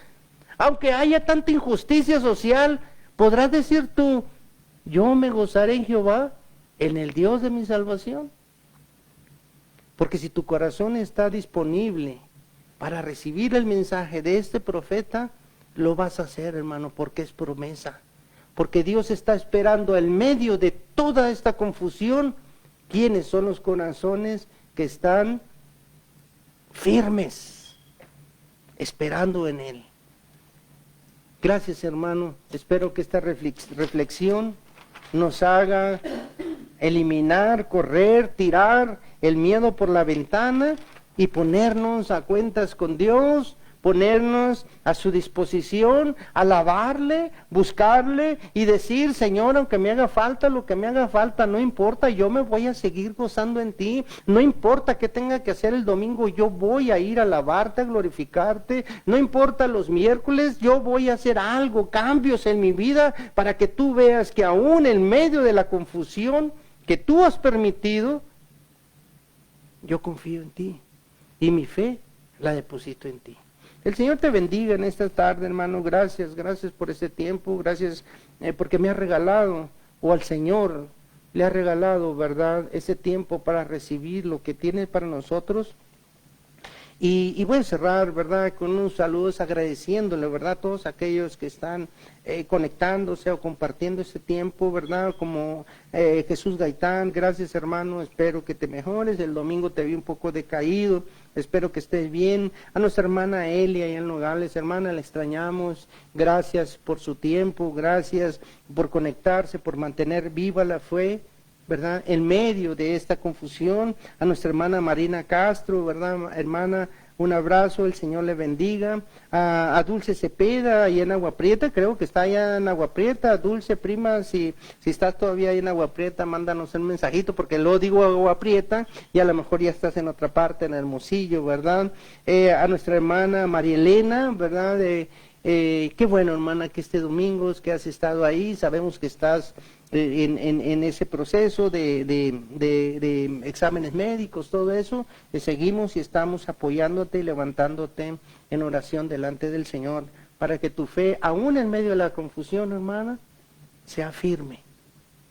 aunque haya tanta injusticia social, podrás decir tú: yo me gozaré en Jehová, en el Dios de mi salvación. Porque si tu corazón está disponible para recibir el mensaje de este profeta, lo vas a hacer, hermano, porque es promesa. Porque Dios está esperando en medio de toda esta confusión. ¿Quiénes son los corazones que están firmes, esperando en Él? Gracias, hermano. Espero que esta reflexión nos haga eliminar, correr, tirar el miedo por la ventana y ponernos a cuentas con Dios, ponernos a su disposición, alabarle, buscarle y decir: Señor, aunque me haga falta lo que me haga falta, no importa, yo me voy a seguir gozando en ti, no importa qué tenga que hacer el domingo, yo voy a ir a alabarte, a glorificarte, no importa los miércoles, yo voy a hacer algo, cambios en mi vida, para que tú veas que aún en medio de la confusión que tú has permitido, yo confío en ti y mi fe la deposito en ti. El Señor te bendiga en esta tarde, hermano. Gracias por este tiempo, gracias porque me ha regalado, o al Señor le ha regalado, ¿verdad?, ese tiempo para recibir lo que tiene para nosotros. Y voy a cerrar, ¿verdad?, con unos saludos agradeciéndole, ¿verdad?, a todos aquellos que están conectándose o compartiendo este tiempo, ¿verdad?, como Jesús Gaitán. Gracias, hermano, espero que te mejores. El domingo te vi un poco decaído, espero que estés bien. A nuestra hermana Elia y en Nogales, hermana, la extrañamos. Gracias por su tiempo, gracias por conectarse, por mantener viva la fe, ¿verdad?, en medio de esta confusión. A nuestra hermana Marina Castro, ¿verdad?, hermana, un abrazo, el Señor le bendiga. A Dulce Cepeda, ahí en Agua Prieta, creo que está allá en Agua Prieta. Dulce, prima, si estás todavía ahí en Agua Prieta, mándanos un mensajito, porque lo digo Agua Prieta, y a lo mejor ya estás en otra parte, en Hermosillo, ¿verdad? A nuestra hermana María Elena, ¿verdad?, qué bueno, hermana, que este domingo es que has estado ahí, sabemos que estás en ese proceso de exámenes médicos, todo eso, seguimos y estamos apoyándote y levantándote en oración delante del Señor, para que tu fe, aún en medio de la confusión, hermana, sea firme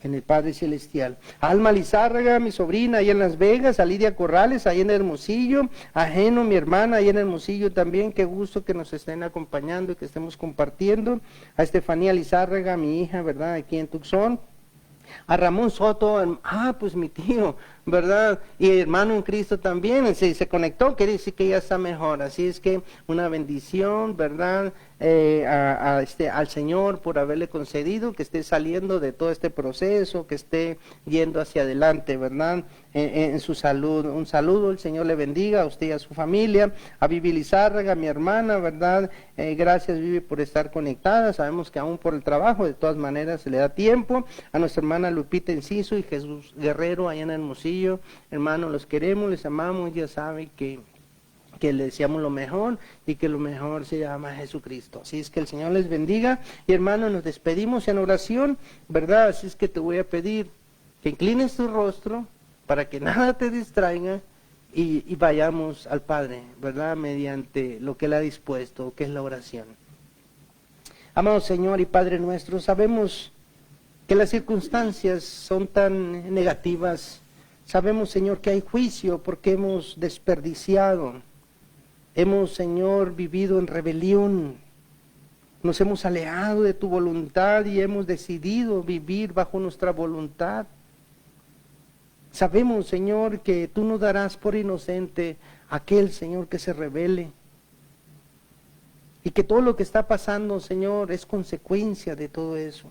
en el Padre Celestial. A Alma Lizárraga, mi sobrina, ahí en Las Vegas, a Lidia Corrales, ahí en Hermosillo, a Geno, mi hermana, ahí en Hermosillo también, qué gusto que nos estén acompañando y que estemos compartiendo. A Estefanía Lizárraga, mi hija, ¿verdad?, aquí en Tucson. A Ramón Soto, pues mi tío, ¿verdad? Y hermano en Cristo también, se conectó, quiere decir que ya está mejor. Así es que una bendición, ¿verdad? Al Señor por haberle concedido que esté saliendo de todo este proceso, que esté yendo hacia adelante, ¿verdad? En su salud. Un saludo, el Señor le bendiga a usted y a su familia. A Vivi Lizárraga, mi hermana, ¿verdad? Gracias, Vivi, por estar conectada. Sabemos que aún por el trabajo, de todas maneras, se le da tiempo. A nuestra hermana Lupita Enciso y Jesús Guerrero, allá en Hermosillo. Hermanos, los queremos, les amamos, ya saben que le deseamos lo mejor y que lo mejor se llama Jesucristo. Así es que el Señor les bendiga. Y hermanos, nos despedimos en oración, ¿verdad? Así es que te voy a pedir que inclines tu rostro para que nada te distraiga y vayamos al Padre, ¿verdad? Mediante lo que Él ha dispuesto, que es la oración. Amado Señor y Padre nuestro, sabemos que las circunstancias son tan negativas. Sabemos, Señor, que hay juicio porque hemos desperdiciado. Hemos, Señor, vivido en rebelión. Nos hemos alejado de tu voluntad y hemos decidido vivir bajo nuestra voluntad. Sabemos, Señor, que tú no darás por inocente a aquel, Señor, que se rebele. Y que todo lo que está pasando, Señor, es consecuencia de todo eso.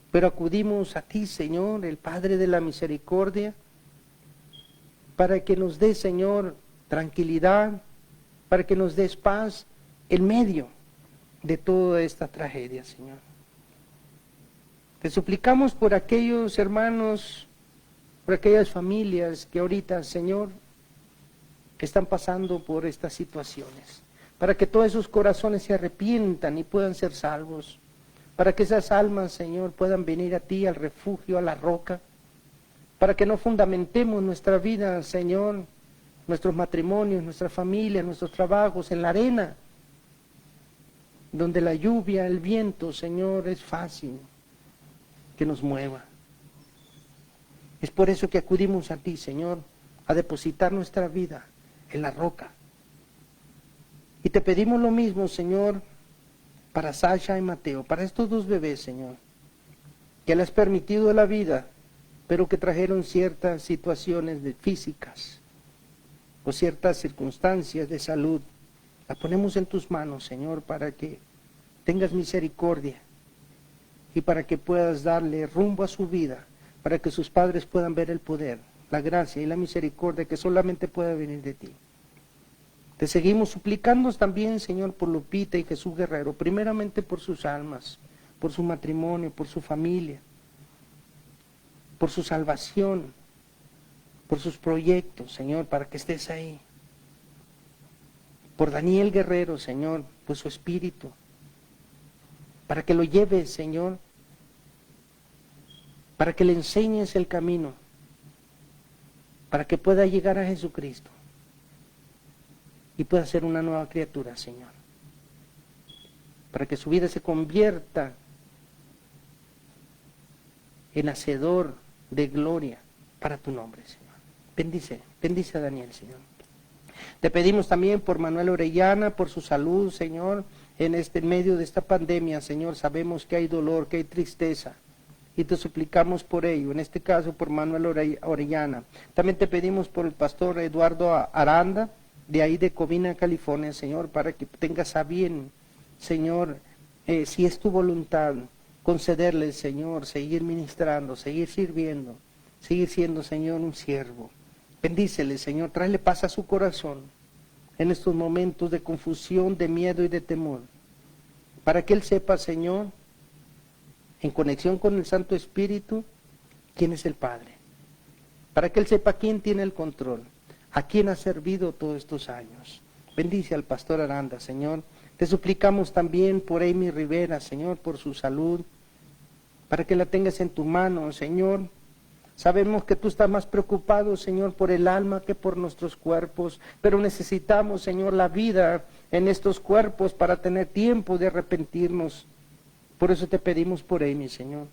Pero acudimos a ti, Señor, el Padre de la misericordia, para que nos dé, Señor, tranquilidad, para que nos des paz en medio de toda esta tragedia, Señor. Te suplicamos por aquellos hermanos, por aquellas familias que ahorita, Señor, están pasando por estas situaciones, para que todos esos corazones se arrepientan y puedan ser salvos, para que esas almas, Señor, puedan venir a ti, al refugio, a la roca, para que no fundamentemos nuestra vida, Señor, nuestros matrimonios, nuestra familia, nuestros trabajos en la arena, donde la lluvia, el viento, Señor, es fácil que nos mueva. Es por eso que acudimos a ti, Señor, a depositar nuestra vida en la roca. Y te pedimos lo mismo, Señor, para Sasha y Mateo, para estos dos bebés, Señor, que le has permitido la vida, pero que trajeron ciertas situaciones físicas o ciertas circunstancias de salud. La ponemos en tus manos, Señor, para que tengas misericordia y para que puedas darle rumbo a su vida, para que sus padres puedan ver el poder, la gracia y la misericordia que solamente puede venir de ti. Te seguimos suplicando también, Señor, por Lupita y Jesús Guerrero, primeramente por sus almas, por su matrimonio, por su familia, por su salvación, por sus proyectos, Señor, para que estés ahí. Por Daniel Guerrero, Señor, por su espíritu, para que lo lleves, Señor, para que le enseñes el camino, para que pueda llegar a Jesucristo y pueda ser una nueva criatura, Señor, para que su vida se convierta en hacedor de gloria para tu nombre, Señor. Bendice a Daniel, Señor. Te pedimos también por Manuel Orellana, por su salud, Señor, en medio de esta pandemia, Señor. Sabemos que hay dolor, que hay tristeza, y te suplicamos por ello, en este caso por Manuel Orellana. También te pedimos por el pastor Eduardo Aranda, de ahí de Covina, California, Señor, para que tengas a bien, Señor, si es tu voluntad, concederle, Señor, seguir ministrando, seguir sirviendo, seguir siendo, Señor, un siervo. Bendícele, Señor, tráele paz a su corazón en estos momentos de confusión, de miedo y de temor, para que él sepa, Señor, en conexión con el Santo Espíritu, quién es el Padre, para que él sepa quién tiene el control, a quién ha servido todos estos años. Bendice al pastor Aranda, Señor. Te suplicamos también por Amy Rivera, Señor, por su salud, para que la tengas en tu mano, Señor. Sabemos que tú estás más preocupado, Señor, por el alma que por nuestros cuerpos, pero necesitamos, Señor, la vida en estos cuerpos para tener tiempo de arrepentirnos. Por eso te pedimos por Amy, Señor.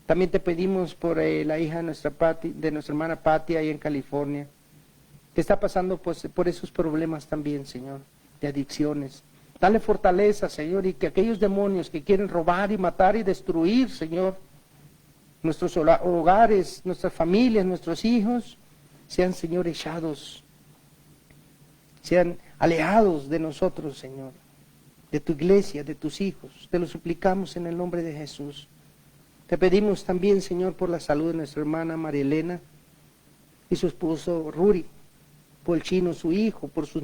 También te pedimos por la hija de nuestra hermana Patti, ahí en California, que está pasando pues, por esos problemas también, Señor, de adicciones. Dale fortaleza, Señor, y que aquellos demonios que quieren robar y matar y destruir, Señor, nuestros hogares, nuestras familias, nuestros hijos, sean, Señor, echados, sean alejados de nosotros, Señor, de tu iglesia, de tus hijos. Te lo suplicamos en el nombre de Jesús. Te pedimos también, Señor, por la salud de nuestra hermana María Elena y su esposo Ruri, por el chino, su hijo, por sus